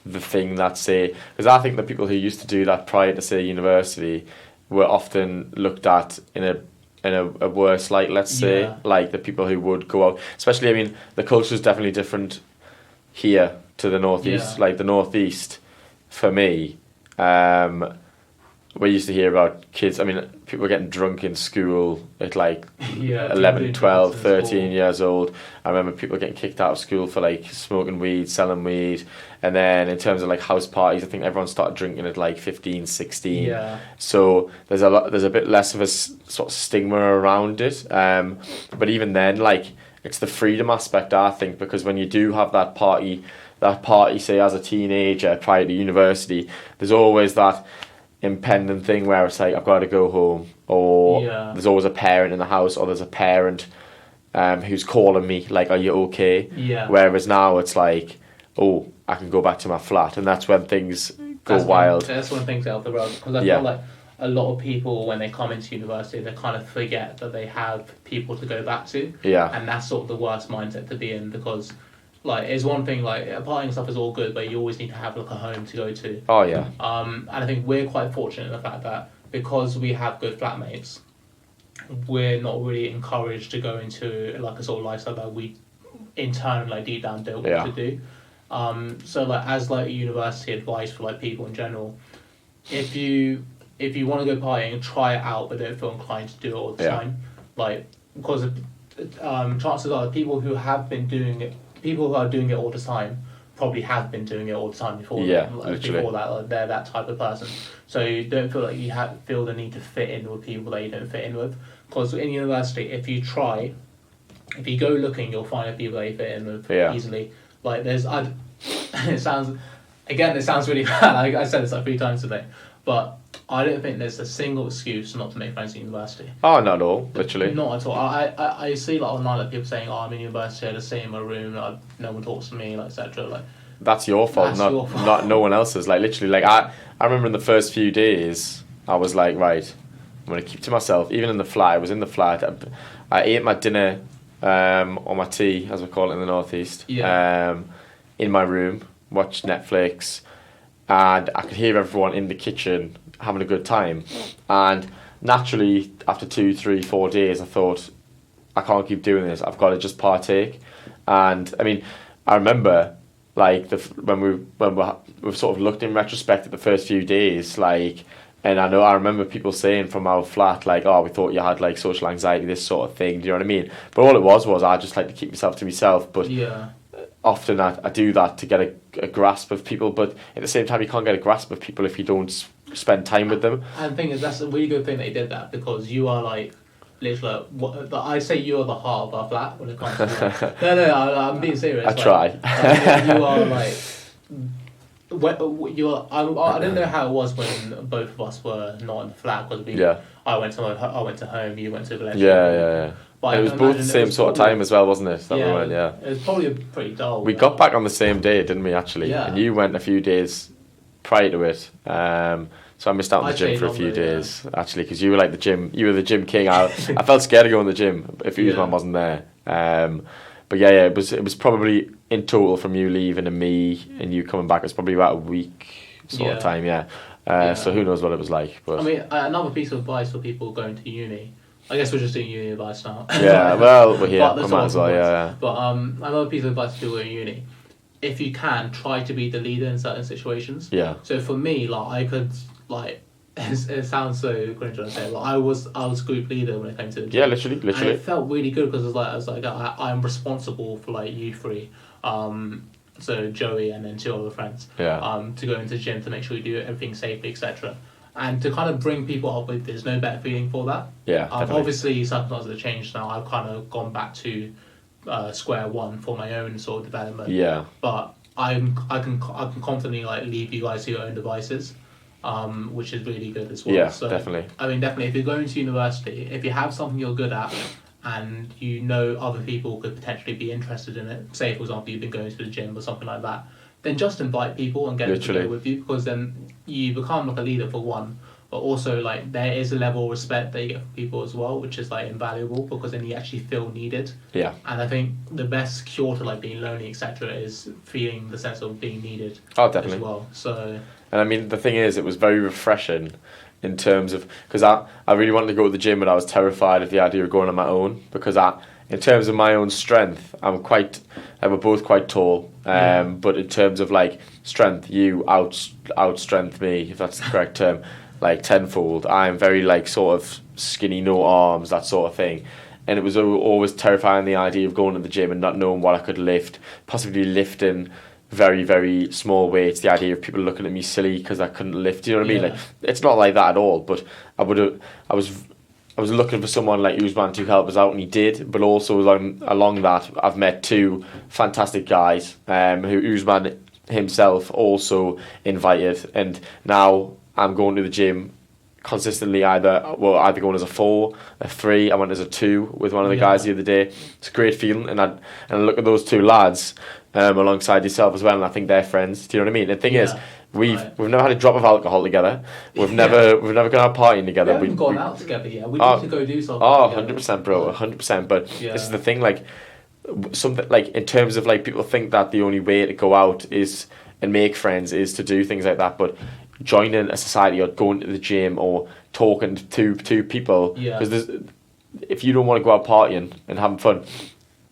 the thing that, say, because I think the people who used to do that prior to, say, university were often looked at in a worse light, let's say, like the people who would go out, especially, I mean, the culture is definitely different here to the northeast. Like the northeast, for me, we used to hear about kids, I mean, people were getting drunk in school at like 11, 12, 13 years old. I remember people getting kicked out of school for like smoking weed, selling weed. And then in terms of like house parties, I think everyone started drinking at like 15, 16. Yeah. So there's a bit less of a sort of stigma around it. But even then, like, it's the freedom aspect, I think, because when you do have that party, say, as a teenager prior to university, there's always that impending thing where it's like, I've got to go home, or there's always a parent in the house, or there's a parent who's calling me, like, are you okay? Whereas now it's like, oh, I can go back to my flat, and that's when things go wild. That's when things get off the road, because I feel like a lot of people, when they come into university, they kind of forget that they have people to go back to, and that's sort of the worst mindset to be in, because like, it's one thing, like, partying stuff is all good, but you always need to have like a home to go to. Oh yeah. And I think we're quite fortunate in the fact that because we have good flatmates, we're not really encouraged to go into like a sort of lifestyle that we internally, like, deep down don't want to do. So like, as like a university advice for like people in general, if you want to go partying, try it out, but don't feel inclined to do it all the time. Like, because chances are people who are doing it all the time probably have been doing it all the time before. Before that, like, they're that type of person. So you don't feel like you feel the need to fit in with people that you don't fit in with. Because in university, if you go looking, you'll find people that you fit in with easily. Like, it sounds really bad. I said this like 3 times today, but I don't think there's a single excuse not to make friends in university. Oh, not at all, literally. Not at all. I see like online, like, people saying, I'm in university, I just stay in my room, like, no one talks to me, like, etc. Like, that's your fault, not no one else's. Like, literally, like, I remember in the first few days, I was like, right, I'm going to keep to myself. Even in the flat, I was in the flat. I ate my dinner or my tea, as we call it in the northeast, in my room, watched Netflix, and I could hear everyone in the kitchen having a good time. And naturally, after 2, 3, 4 days, I thought, I can't keep doing this. I've got to just partake. And I mean, I remember, like, when we've sort of looked in retrospect at the first few days, like, and I remember people saying from our flat, like, oh, we thought you had like social anxiety, this sort of thing. Do you know what I mean? But all it was I just like to keep myself to myself. But often I do that to get a grasp of people. But at the same time, you can't get a grasp of people if you don't spend time with them. And the thing is, that's a really good thing that you did that, because you are like, literally, I say you're the heart of our flat when it comes to no, I'm being serious. I try. You are like, I don't know how it was when both of us were not in the flat, because I went to home, you went to the lecture. Yeah. But it was both the same sort of time as well, wasn't it? It was probably pretty dull. We got back on the same day, didn't we, actually? And you went a few days prior to it. So I missed out on the gym for a few days, actually, because you were like the gym king. I felt scared to go in the gym if Usman wasn't there. But it was probably in total from you leaving and me and you coming back, it was probably about a week sort of time, So who knows what it was like. But I mean, another piece of advice for people going to uni, I guess we're just doing uni advice now. Yeah, well, we're here, we might as well, But another piece of advice for people in uni, if you can, try to be the leader in certain situations. Yeah. So for me, like, I could, like, it sounds so cringe when I say it, like, I was group leader when it came to the gym. Yeah, literally. And it felt really good, because I was like I'm responsible for like you three, so Joey and then 2 other friends, to go into the gym to make sure you do everything safely, etc. And to kind of bring people up with, there's no better feeling for that. Yeah, definitely. Obviously, circumstances have changed now. I've kind of gone back to square one for my own sort of development. Yeah. But I can confidently like leave you guys to your own devices, which is really good as well. Yeah, so, definitely. I mean, definitely, if you're going to university, if you have something you're good at, and you know other people could potentially be interested in it, say for example you've been going to the gym or something like that, then just invite people and get them to go with you, because then you become like a leader for one, but also like there is a level of respect that you get from people as well, which is like invaluable because then you actually feel needed. Yeah. And I think the best cure to like being lonely, etc., is feeling the sense of being needed. Oh, definitely. As well. So. And I mean, the thing is, it was very refreshing in terms of, because I really wanted to go to the gym, but I was terrified of the idea of going on my own, because in terms of my own strength, we're both quite tall, but in terms of like strength, you outstrength me, if that's the correct term, like tenfold. I'm very like sort of skinny, no arms, that sort of thing. And it was always terrifying, the idea of going to the gym and not knowing what I could lift, possibly lifting very, very small weights, the idea of people looking at me silly because I couldn't lift, you know what I mean? Like, it's not like that at all, but I was looking for someone like Usman to help us out, and he did, but also along that, I've met two fantastic guys who Usman himself also invited, and now I'm going to the gym consistently, either going as a 4, a 3. I went as a 2 with one of the guys the other day. It's a great feeling, and I look at those two lads alongside yourself as well, and I think they're friends. Do you know what I mean? The thing is, we've never had a drop of alcohol together. We've never gone out partying together. We haven't gone out together yet. We need to go do something. 100%, bro, 100%. But this is the thing, like something like in terms of like people think that the only way to go out is and make friends is to do things like that, but joining a society or going to the gym or talking to people, because if you don't want to go out partying and having fun,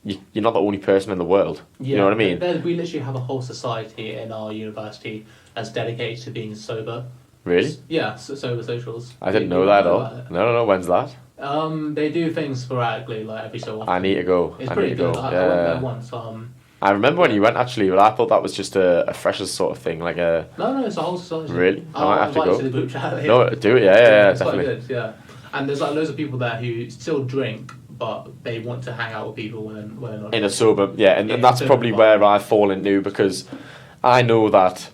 you're not the only person in the world. You know what I mean? We literally have a whole society in our university that's dedicated to being sober. Really? Yeah, sober socials. I didn't know that at all. No. When's that? They do things sporadically, like every so often. I need to go. It's pretty good. I went there once. I remember when you went actually, but I thought that was just a freshers sort of thing, like a. No, it's a whole society. Really? I might have to go. To the group chat. No, do it. Yeah, it's definitely. Quite good, yeah. And there's like loads of people there who still drink, but they want to hang out with people when they're not. In a sober, and that's probably where I fall into, because I know that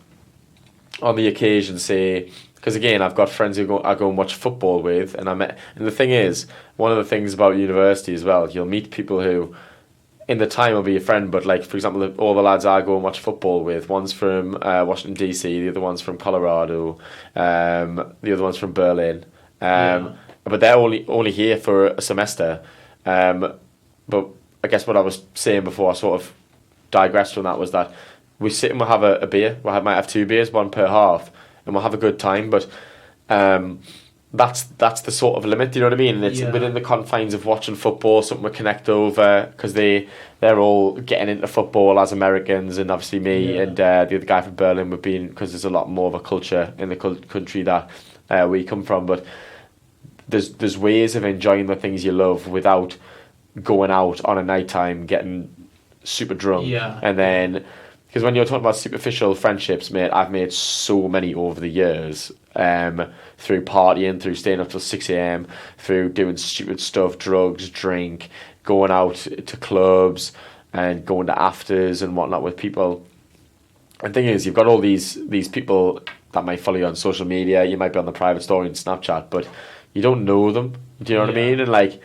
on the occasion, say, because again, I've got friends who I go and watch football with, and the thing is, one of the things about university as well, you'll meet people who, in the time, will be your friend, but like, for example, all the lads I go and watch football with, one's from Washington DC, the other one's from Colorado, the other one's from Berlin, but they're only here for a semester. But I guess what I was saying before I sort of digressed from that was that we sit and we'll have a beer. Might have 2 beers, one per half, and we'll have a good time. But that's the sort of limit. Do you know what I mean? And it's within the confines of watching football, something we connect over, because they're all getting into football as Americans, and obviously me and the other guy from Berlin would be, because there's a lot more of a culture in the country that we come from. But there's ways of enjoying the things you love without going out on a night time getting super drunk. And then, because when you're talking about superficial friendships, mate, I've made so many over the years, through partying, through staying up till 6 a.m, through doing stupid stuff, drugs, drink, going out to clubs and going to afters and whatnot with people. And the thing is, you've got all these people that might follow you on social media, you might be on the private story in Snapchat, but you don't know them. Do you know what I mean? And like,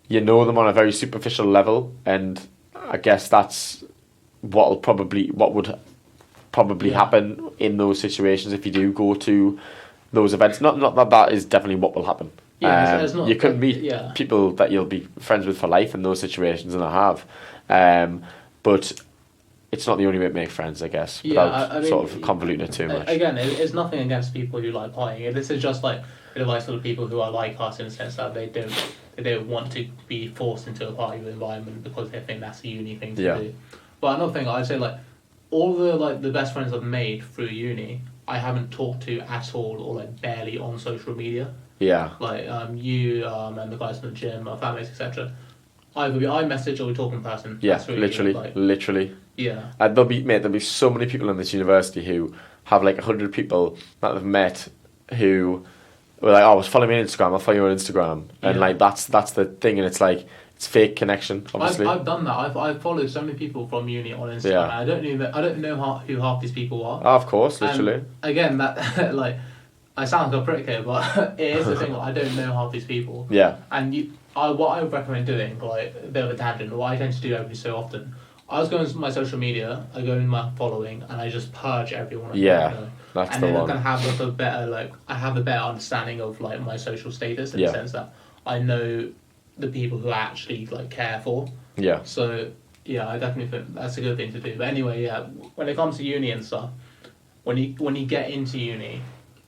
you know them on a very superficial level, and I guess that's what would probably happen in those situations if you do go to those events. Not that is definitely what will happen. You can meet people that you'll be friends with for life in those situations, and I have. But it's not the only way to make friends, I guess, without sort of convoluting it too much. Again, it's nothing against people who like partying. This is just like advice for the people who are like us, in the sense that they don't want to be forced into a party environment because they think that's a uni thing to do. But another thing, I'd say, like, all the best friends I've made through uni, I haven't talked to at all, or like barely on social media. Yeah. Like you and the guys from the gym, our families, etc. Either we iMessage or we talk in person. Yeah, literally. Yeah. There'll be so many people in this university who have like 100 people that they've met who were like, oh, follow me on Instagram, I'll follow you on Instagram. And like that's the thing, and it's like, it's fake connection, obviously. I've done that. I've followed so many people from uni on Instagram. And I don't know who half these people are. Oh, of course, literally. And again, that like, I sound like a prick here, but it is the thing. Like, I don't know half these people. Yeah. And what I would recommend doing, like a bit of a tangent, what I tend to do every so often, I was going to my social media, I go in my following, and I just purge everyone. That's and the then one. I can have a better I have a better understanding of my social status in the sense that I know the people who I actually care for. Yeah. So yeah, I definitely think that's a good thing to do. But anyway, when it comes to uni and stuff, when you get into uni,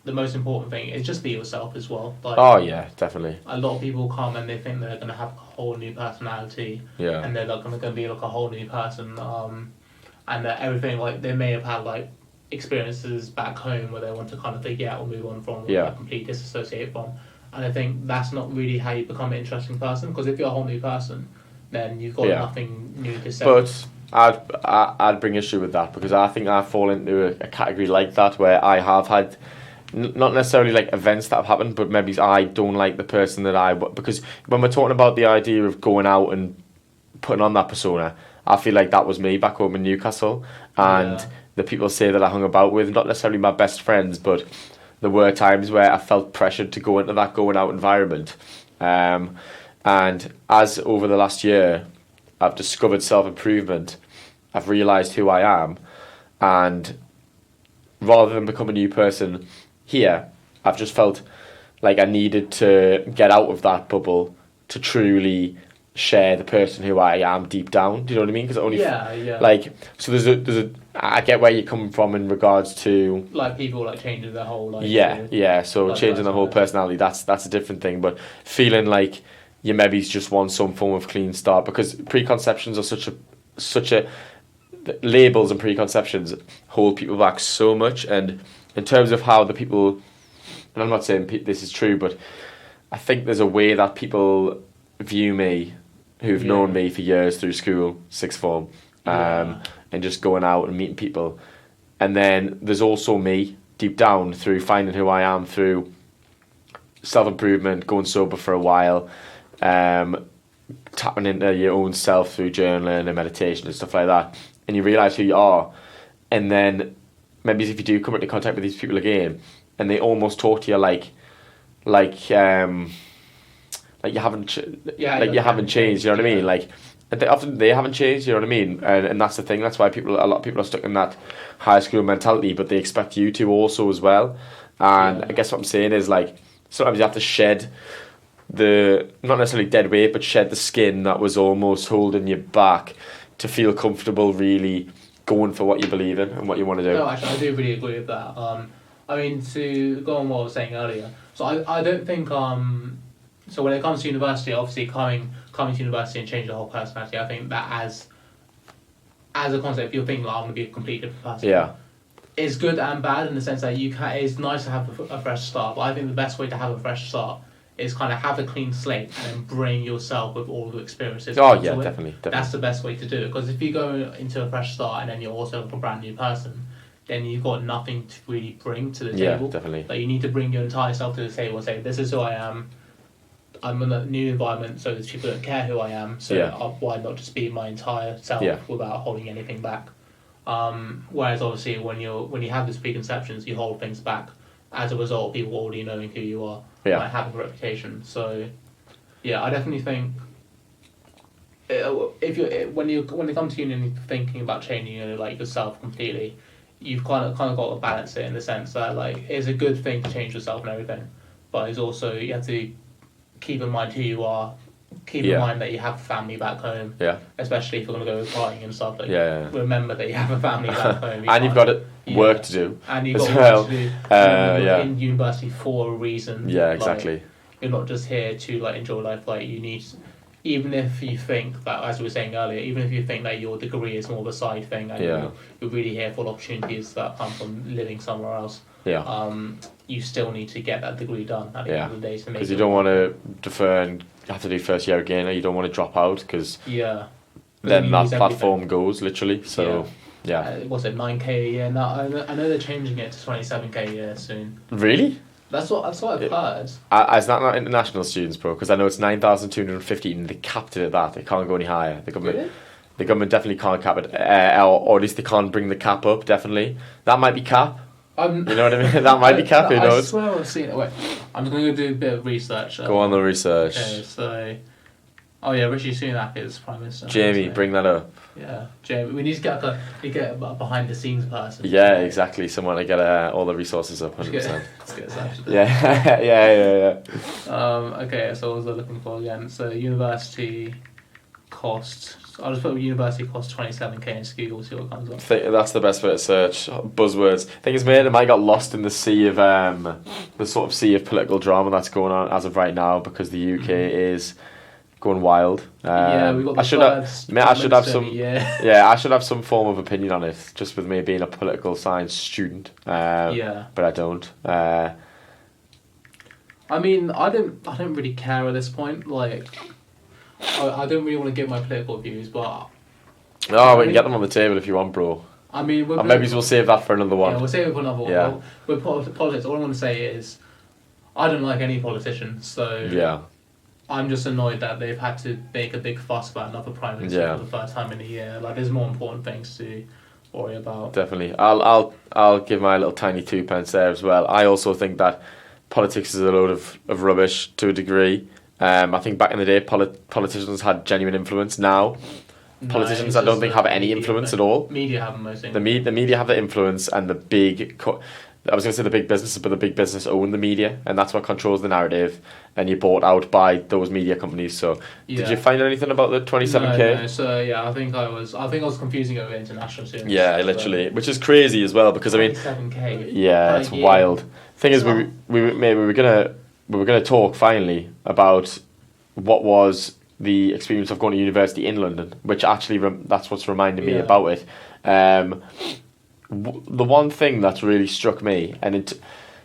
the most important thing is just be yourself as well. Oh yeah, definitely. A lot of people come and they think they're gonna have a whole new personality. Yeah. And they're gonna be a whole new person. And that everything they may have had experiences back home where they want to kind of forget or move on from, or completely disassociate from. And I think that's not really how you become an interesting person. Because if you're a whole new person, then you've got nothing new to say. But I'd bring issue with that because I think I fall into a category like that where I have had not necessarily events that have happened, but maybe I don't like the person that because when we're talking about the idea of going out and putting on that persona, I feel like that was me back home in Newcastle, and the people say that I hung about with, not necessarily my best friends, but there were times where I felt pressured to go into that going out environment. And as over the last year, I've discovered self-improvement, I've realised who I am, and rather than become a new person here, I've just felt like I needed to get out of that bubble to truly share the person who I am deep down. Do you know what I mean? Because so there's a I get where you're coming from in regards to people changing their whole So changing the whole personality, that's a different thing. But feeling like you maybe just want some form of clean start, because preconceptions are such a labels and preconceptions hold people back so much. And in terms of how the people, and I'm not saying this is true, but I think there's a way that people view me who've known me for years through school, sixth form, and just going out and meeting people. And then there's also me deep down through finding who I am through self-improvement, going sober for a while, tapping into your own self through journaling and meditation and stuff like that. And you realise who you are. And then maybe if you do come into contact with these people again, and they almost talk to you like you haven't you haven't changed. You know what I mean? They haven't changed. You know what I mean? And that's the thing. That's why a lot of people are stuck in that high school mentality, but they expect you to also as well. And I guess what I'm saying is sometimes you have to shed the, not necessarily dead weight, but shed the skin that was almost holding you back to feel comfortable really going for what you believe in and what you want to do. No, actually, I do really agree with that. I mean, to go on what I was saying earlier, so I don't think, so when it comes to university, obviously coming to university and changing the whole personality, I think that as a concept, if you're thinking I'm going to be a completely different person, it's good and bad in the sense that it's nice to have a fresh start, but I think the best way to have a fresh start is kind of have a clean slate and then bring yourself with all the experiences. Definitely. That's the best way to do it, because if you go into a fresh start and then you're also a brand new person, then you've got nothing to really bring to the table. Yeah, definitely. You need to bring your entire self to the table and say, this is who I am. I'm in a new environment, so there's people that care who I am. So why not just be my entire self without holding anything back? Whereas obviously when you have these preconceptions, you hold things back. As a result of people already knowing who you are, having a reputation. So, I definitely think when it comes to uni and thinking about changing yourself completely, you've kind of got to balance it in the sense that it's a good thing to change yourself and everything, but it's also you have to keep in mind who you are. Keep in mind that you have a family back home. Yeah. Especially if you're going to go partying and stuff. Remember that you have a family back home. And you've got work to do. And you've got work to do. You're in university for a reason. Yeah, exactly. You're not just here to enjoy life. You need, even if you think that, as we were saying earlier, even if you think that your degree is more of a side thing, and you're really here for opportunities that come from living somewhere else. Yeah. You still need to get that degree done at the end of the day to make. Because you don't want to defer and have to do first year again, or you don't want to drop out because then that platform goes literally. So what's it, 9k a year? Now I know they're changing it to 27k a year soon. Really? That's what I've heard. Is that not international students, bro? Because I know it's 9,250 and they capped it at that. They can't go any higher. The government definitely can't cap it, or at least they can't bring the cap up. Definitely, that might be cap. You know what I mean? That might be cap. Who knows? I swear I've seen it. Wait, I'm going to do a bit of research. Go on the research. Okay, so Oh yeah, Rishi Sunak is Prime Minister. Jamie, bring that up. Yeah, Jamie. We need to get a behind the scenes person. Yeah, exactly. Someone to get all the resources up. 100%. Let's get Yeah, yeah. Okay, so what was I looking for again? So university cost. I'll just put university cost 27k into Google, see what comes up. That's the best way to search buzzwords. Thing is, mate, I got lost in the sea of the sort of sea of political drama that's going on as of right now because the UK is going wild. Yeah, we got the I should have some. Yeah, I should have some form of opinion on it, just with me being a political science student. But I don't. I mean, I don't really care at this point. Like, I don't really want to give my political views, but. Oh, we can get them on the table if you want, bro. I mean, maybe we'll save that for another one. Yeah, we'll save it for another one. Yeah. With politics, all I want to say is, I don't like any politician, so. Yeah. I'm just annoyed that they've had to make a big fuss about another prime minister for the first time in a year. Like, there's more important things to worry about. Definitely. I'll give my little tiny 2 pence there as well. I also think that politics is a load of rubbish to a degree. I think back in the day, politicians had genuine influence. Now, politicians I don't think have any influence at all. Media have most influence. The media have the influence, and the big. I was going to say the big businesses, but the big business own the media, and that's what controls the narrative. And you're bought out by those media companies. So, did you find anything about the 27k? No. So yeah, I think I was confusing it with international students. Yeah, literally, which is crazy as well because 27k. Yeah, it's wild. Thing is, we were gonna talk finally about what was the experience of going to university in London, which actually that's what's reminding me about it. The one thing that's really struck me, and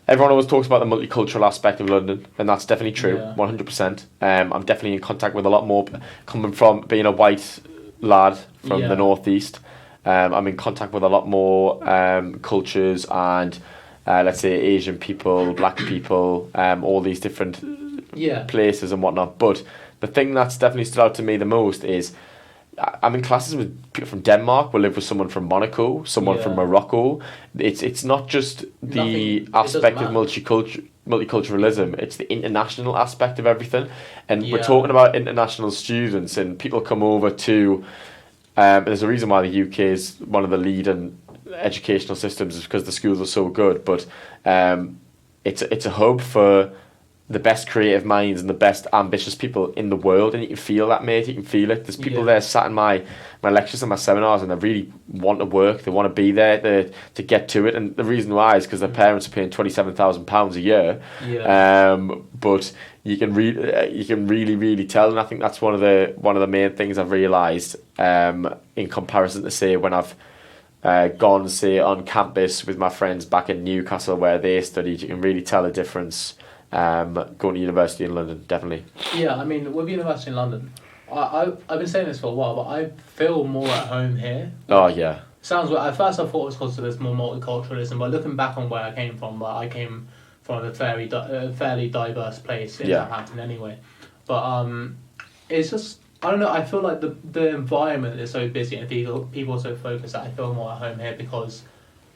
everyone always talks about the multicultural aspect of London, and that's definitely true, 100%. I'm definitely in contact with a lot more, coming from being a white lad from the northeast. I'm in contact with a lot more cultures and, let's say, Asian people, black people, all these different places and whatnot. But the thing that's definitely stood out to me the most is I'm in classes with people from Denmark. We live with someone from Monaco, someone from Morocco. It's not just the aspect of multiculturalism. It's the international aspect of everything. And we're talking about international students, and people come over to. There's a reason why the UK is one of the leading educational systems, is because the schools are so good. But it's a hub for the best creative minds and the best ambitious people in the world, and you can feel that, mate. You can feel it. There's people there sat in my lectures and my seminars, and they really want to work. They want to be there to get to it, and the reason why is because their parents are paying £27,000 a year. But you can really tell, and I think that's one of the main things I've realised in comparison to, say, when I've gone, say, on campus with my friends back in Newcastle where they studied. You can really tell the difference. Going to university in London, definitely. Yeah, I mean, with university in London, I've been saying this for a while, but I feel more at home here. Oh, yeah. Sounds weird. At first I thought it was because there's more multiculturalism, but looking back on where I came from, I came from a fairly diverse place in Southampton anyway. But it's just, I don't know, I feel like the environment is so busy and people are so focused that I feel more at home here because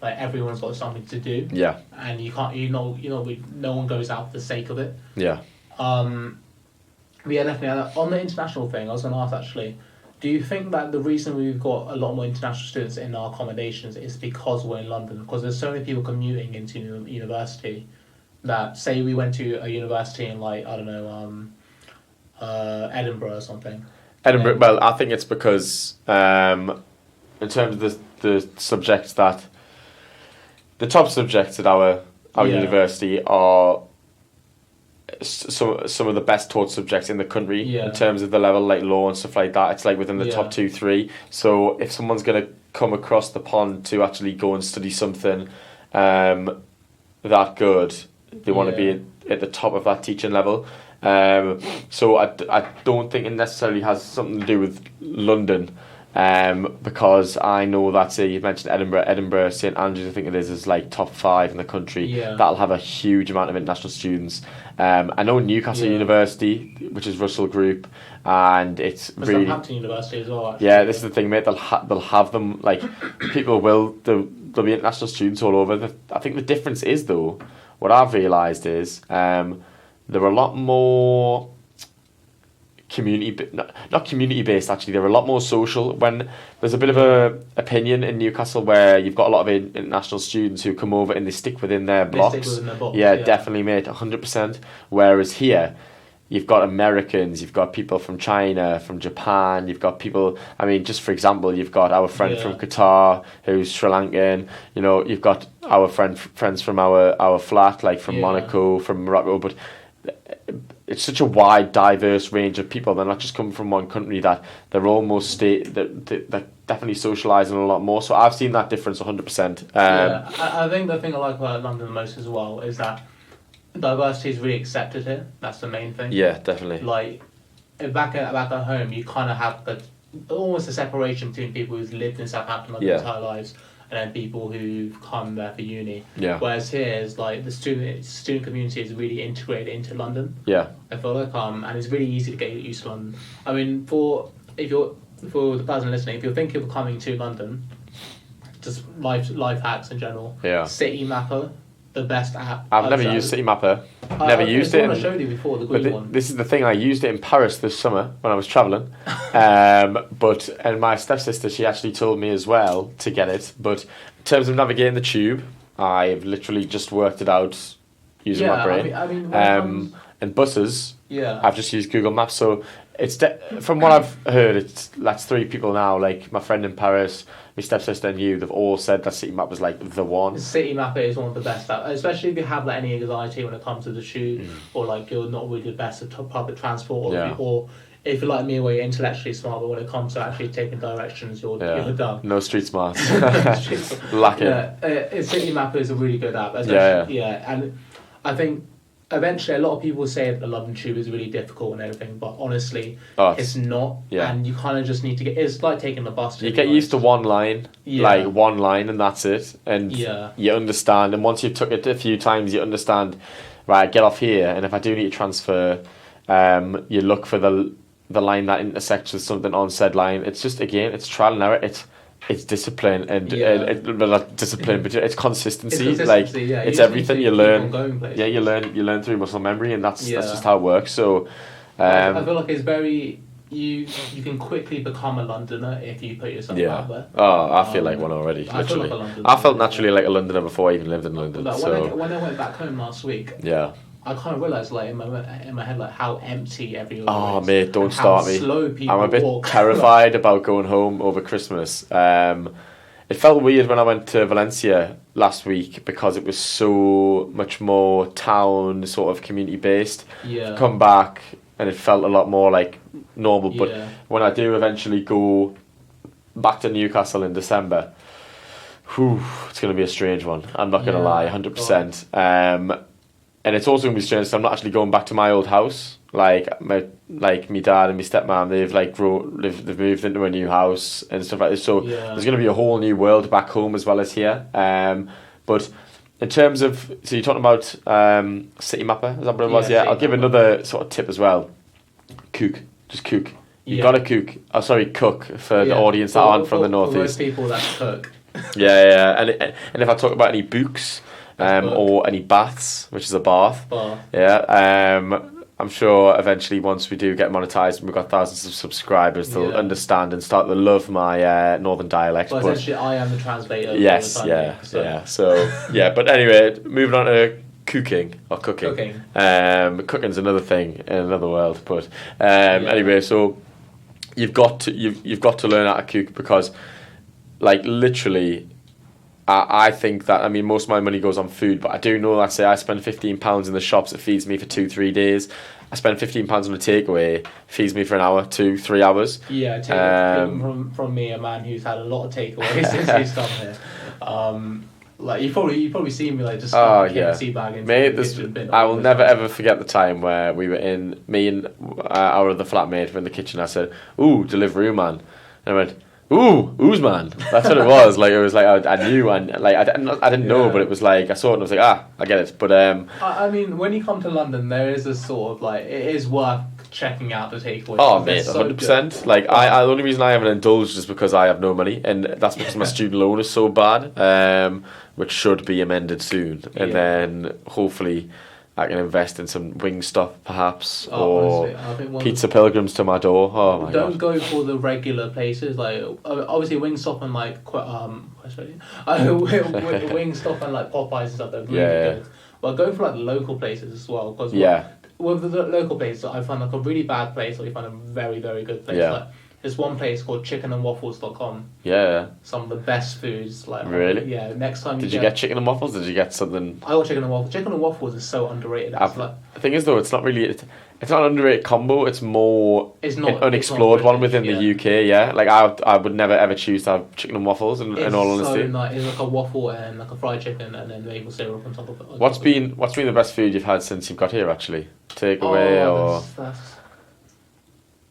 like everyone's got something to do. Yeah. And no one goes out for the sake of it. Yeah. But yeah, definitely. On the international thing, I was going to ask actually, do you think that the reason we've got a lot more international students in our accommodations is because we're in London? Because there's so many people commuting into university that, say we went to a university in, like, I don't know, Edinburgh or something. Edinburgh, well, I think it's because in terms of the subjects that the top subjects at our university are some of the best taught subjects in the country in terms of the level, like law and stuff like that. It's like within the top 2-3. So if someone's going to come across the pond to actually go and study something that good, they want to be at the top of that teaching level. So I don't think it necessarily has something to do with London. Because I know that, say, you mentioned Edinburgh, St Andrews, I think it is like top 5 in the country. Yeah. That'll have a huge amount of international students. I know Newcastle University, which is Russell Group, and it's really Southampton University as well. Actually. Yeah, this is the thing, mate. They'll have them, like, people will. There'll be international students all over. I think the difference is, though, what I've realised is there are a lot more not community based. Actually, they're a lot more social. When there's a bit of a opinion in Newcastle where you've got a lot of international students who come over and they stick within their blocks. Yeah, definitely, mate, 100%. Whereas here, you've got Americans, you've got people from China, from Japan, you've got people, I mean, just for example, you've got our friend from Qatar who's Sri Lankan, you know, you've got our friends from our flat, like from Monaco, from Morocco, but it's such a wide, diverse range of people. They're not just coming from one country, that they're almost they're definitely socialising a lot more. So I've seen that difference 100%. I think the thing I like about London the most as well is that diversity is really accepted here. That's the main thing. Yeah, definitely. Like back at home, you kind of have almost a separation between people who've lived in Southampton their entire lives and then people who've come there for uni. Yeah. Whereas here is like the student community is really integrated into London. Yeah. I feel like and it's really easy to get used to London. I mean, for the person listening, if you're thinking of coming to London, just life hacks in general. Yeah. City Mapper. The best app. I've never used City Mapper. Never used it. I showed you before, the green one. This is the thing. I used it in Paris this summer when I was travelling. And my stepsister, she actually told me as well to get it. But in terms of navigating the tube, I've literally just worked it out using my brain. And buses, I've just used Google Maps. So it's from what I've heard, that's 3 people now. Like my friend in Paris, my stepsister and you, they've all said that City Map was like the one. City Mapper is one of the best apps, especially if you have like any anxiety when it comes to the tube, or like you're not really the best at public transport, or if you're like me where you're intellectually smart, but when it comes to actually taking directions, you're dumb. No street smarts. Lacking. City Mapper is a really good app. And I think eventually a lot of people say that the London Tube is really difficult and everything, but honestly, it's not. Yeah. And you kind of just need to it's like taking the bus. You get used to one line, and that's it. And you understand. And once you've took it a few times, you understand, right, I get off here, and if I do need to transfer, you look for the line that intersects with something on said line. It's just, again, it's trial and error. It's discipline and not discipline, but it's consistency. It's everything you learn. You learn through muscle memory, and that's just how it works. So, I feel like it's very you can quickly become a Londoner if you put yourself out there. Oh, I feel like one already. Literally, I felt naturally like a Londoner before I even lived in London. When I went back home last week, I kind of realised, like, in my head, like, how empty everyone is. Oh, mate, don't start me. Slow people I'm a bit terrified about going home over Christmas. It felt weird when I went to Valencia last week because it was so much more town, sort of community-based. Yeah. Come back, and it felt a lot more, like, normal. But when I do eventually go back to Newcastle in December, it's going to be a strange one. I'm not going to lie, 100%. And it's also going to be strange, so I'm not actually going back to my old house. Like my dad and my stepmom, they've moved into a new house and stuff like this. So there's going to be a whole new world back home as well as here. But in terms of, so you're talking about City Mapper, is that what it was? Yeah, I'll give another sort of tip as well. Just cook. You've got to cook. Oh, sorry, cook for the audience that aren't from the northeast. For most people, that's cook. And if I talk about any books. Or any baths, which is a bath. I'm sure eventually once we do get monetized and we've got thousands of subscribers, they'll understand and start to love my northern dialect. Well, essentially, I am the translator. Yes, but anyway, moving on to cooking. Cooking's another thing in another world. But anyway, so you've got to learn how to cook because, like, literally. I think that, I mean, most of my money goes on food, but I do know that, say, I spend £15 in the shops, it feeds me for 2-3 days. I spend £15 on a takeaway, feeds me for an hour, 2-3 hours. Yeah, from me, a man who's had a lot of takeaways since he's come here. Like you probably seen me like just KFC bag into the kitchen bin. I will never ever forget the time where we were in, me and our other flatmate were in the kitchen. I said, "Ooh, delivery man," and I went, "Ooh, Usman." That's what it was. Like, it was like I knew, and like I didn't know, but it was like I saw it and I was like, I get it. But I mean, when you come to London, there is a sort of like it is worth checking out the takeaways. Oh, mate, 100%. Like the only reason I haven't indulged is because I have no money, and that's because my student loan is so bad, which should be amended soon, and then hopefully I can invest in some Wingstop perhaps, honestly, or I think pizza pilgrims to my door. Oh my don't god! go for the regular places like obviously Wingstop and like Wingstop and like Popeyes and stuff. They're really good, but go for like local places as well because with the local places, I find like a really bad place or you find a very very good place. Like there's one place called chickenandwaffles.com. Yeah. Some of the best foods. Like really? Yeah. Next time. Did you get chicken and waffles? Did you get something? I got chicken and waffles. Chicken and waffles is so underrated. The thing is though, it's not really. It's not an underrated combo. It's more an unexplored one within the UK. Yeah, like I would never ever choose to have chicken and waffles. In all honesty, it's so nice. It's like a waffle and like a fried chicken and then maple syrup on top of it. What's been the best food you've had since you've got here? Actually, takeaway or.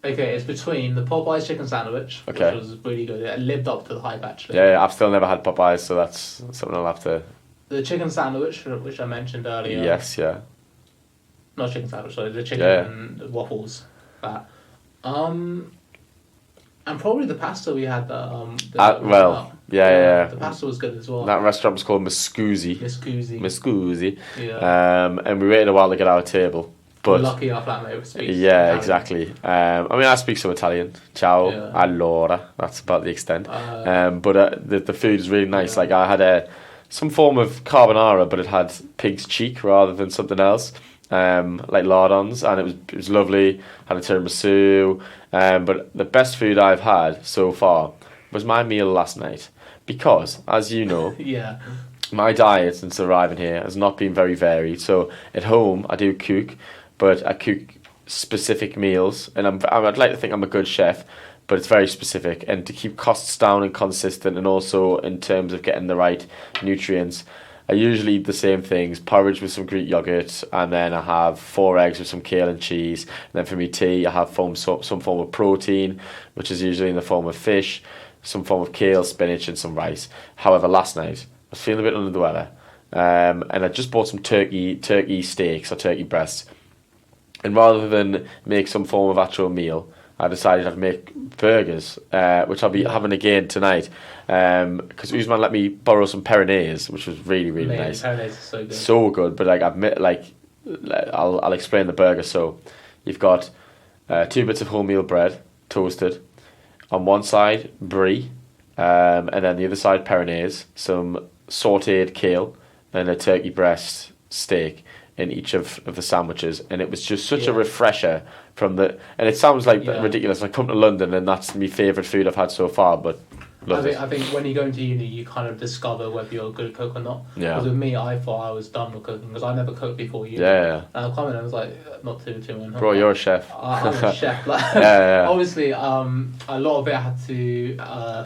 Okay, it's between the Popeyes chicken sandwich, which was really good. It lived up to the hype, actually. Yeah, I've still never had Popeyes, so that's something I'll have to... The chicken sandwich, which I mentioned earlier. Yes, yeah. Not chicken sandwich, sorry, the chicken and waffles. That. And probably the pasta we had. The pasta was good as well. That restaurant was called Miss Scusi. Yeah. And we waited a while to get our table. But we're lucky our flatmate speaks Italian. Exactly. I speak some Italian. Ciao, allora. That's about the extent. But the food is really nice. Like I had some form of carbonara, but it had pig's cheek rather than something else. Like lardons, and it was lovely. Had a tiramisu. But the best food I've had so far was my meal last night, because as you know, my diet since arriving here has not been very varied. So at home I do cook. But I cook specific meals, and I'd like to think I'm a good chef, but it's very specific. And to keep costs down and consistent, and also in terms of getting the right nutrients, I usually eat the same things: porridge with some Greek yogurt, and then I have 4 eggs with some kale and cheese. And then for me tea, I have some form of protein, which is usually in the form of fish, some form of kale, spinach, and some rice. However, last night I was feeling a bit under the weather, and I just bought some turkey steaks or turkey breasts. And rather than make some form of actual meal, I decided I'd make burgers, which I'll be having again tonight. Because Usman let me borrow some Peronaise, which was really, really nice. Peronaise is so good. So good, but I'll explain the burger. So you've got 2 bits of wholemeal bread, toasted. On one side, brie, and then the other side, Peronaise, some sautéed kale, and a turkey breast steak in each of the sandwiches, and it was just such a refresher from and it sounds like ridiculous. I come to London and that's my favourite food I've had so far, but I think when you go into uni, you kind of discover whether you're a good cook or not. Yeah. Because with me, I thought I was done with cooking because I never cooked before uni. Yeah. And I come in and I was like, not too. Bro, you're a chef. I'm a chef. Obviously, a lot of it I had to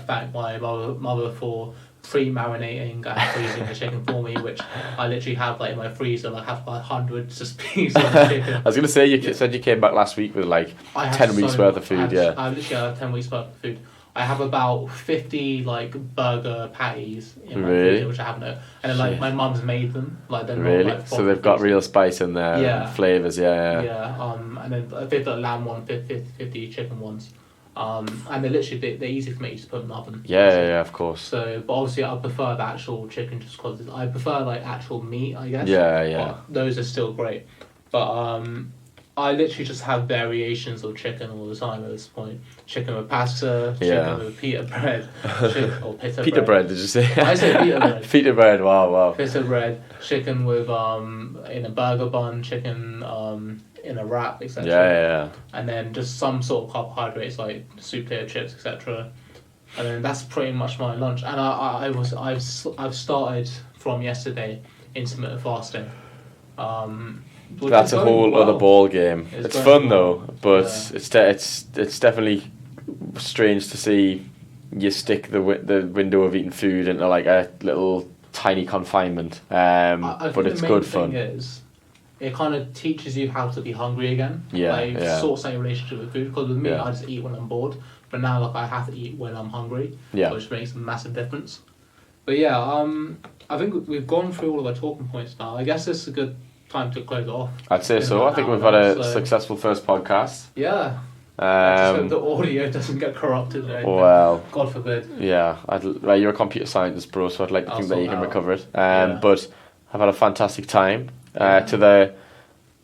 thank my mother for pre-marinating and freezing the chicken for me, which I literally have like in my freezer. Like, I have like hundreds of pieces of chicken. I was gonna say you said you came back last week with like 10 weeks worth of food. I literally have 10 weeks worth of food. I have about 50 like burger patties in my freezer, which I haven't. And then like my mum's made them. Like they're really not, like, so they've got real spice in there, flavors. Yeah. And then 50 lamb one, 50 chicken ones. And they're literally they're easy for me to just put in the oven. Yeah, of course. So, but obviously, I prefer the actual chicken just because I prefer like actual meat, I guess. Yeah. But those are still great, but I literally just have variations of chicken all the time at this point. Chicken with pasta, chicken with pita bread, pita bread. Did you say? I said pita bread. Pita bread. Wow. Pita bread, chicken with in a burger bun, chicken in a wrap, etc. Yeah. And then just some sort of carbohydrates like soup, potato chips, etc. And then that's pretty much my lunch. And I've started from yesterday intermittent fasting. That's a whole other ball game. It's fun though, but it's definitely strange to see you stick the window of eating food into like a little tiny confinement. But it's good fun. The main thing is, it kind of teaches you how to be hungry again. Sorts out your relationship with food. Because with me, I just eat when I'm bored. But now, like, I have to eat when I'm hungry. Which makes a massive difference. But I think we've gone through all of our talking points now. I guess this is a good time to close it off. I'd say so. I think we've had a successful first podcast. Yeah. I just hope the audio doesn't get corrupted or anything. Well, God forbid. Yeah. You're a computer scientist, bro, so I'd like to think that you can recover it. But I've had a fantastic time. To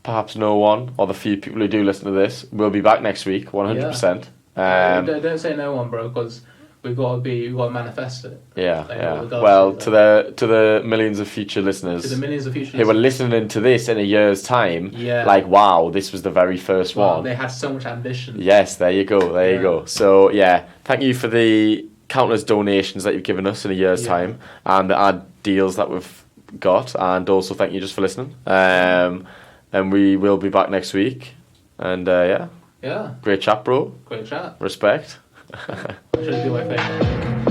perhaps no one, or the few people who do listen to this, will be back next week, 100%. Don't say no one, bro, because we got to manifest it. Yeah. Well, to the millions of future listeners, who are listening to this in a year's time, like, wow, this was the very first one. They had so much ambition. Yes, there you go. You go. So yeah, thank you for the countless donations that you've given us in a year's time, and the ad deals that we've got, and also thank you just for listening. And we will be back next week. And yeah. Great chat, bro. Great chat. Respect. Should do my favourite.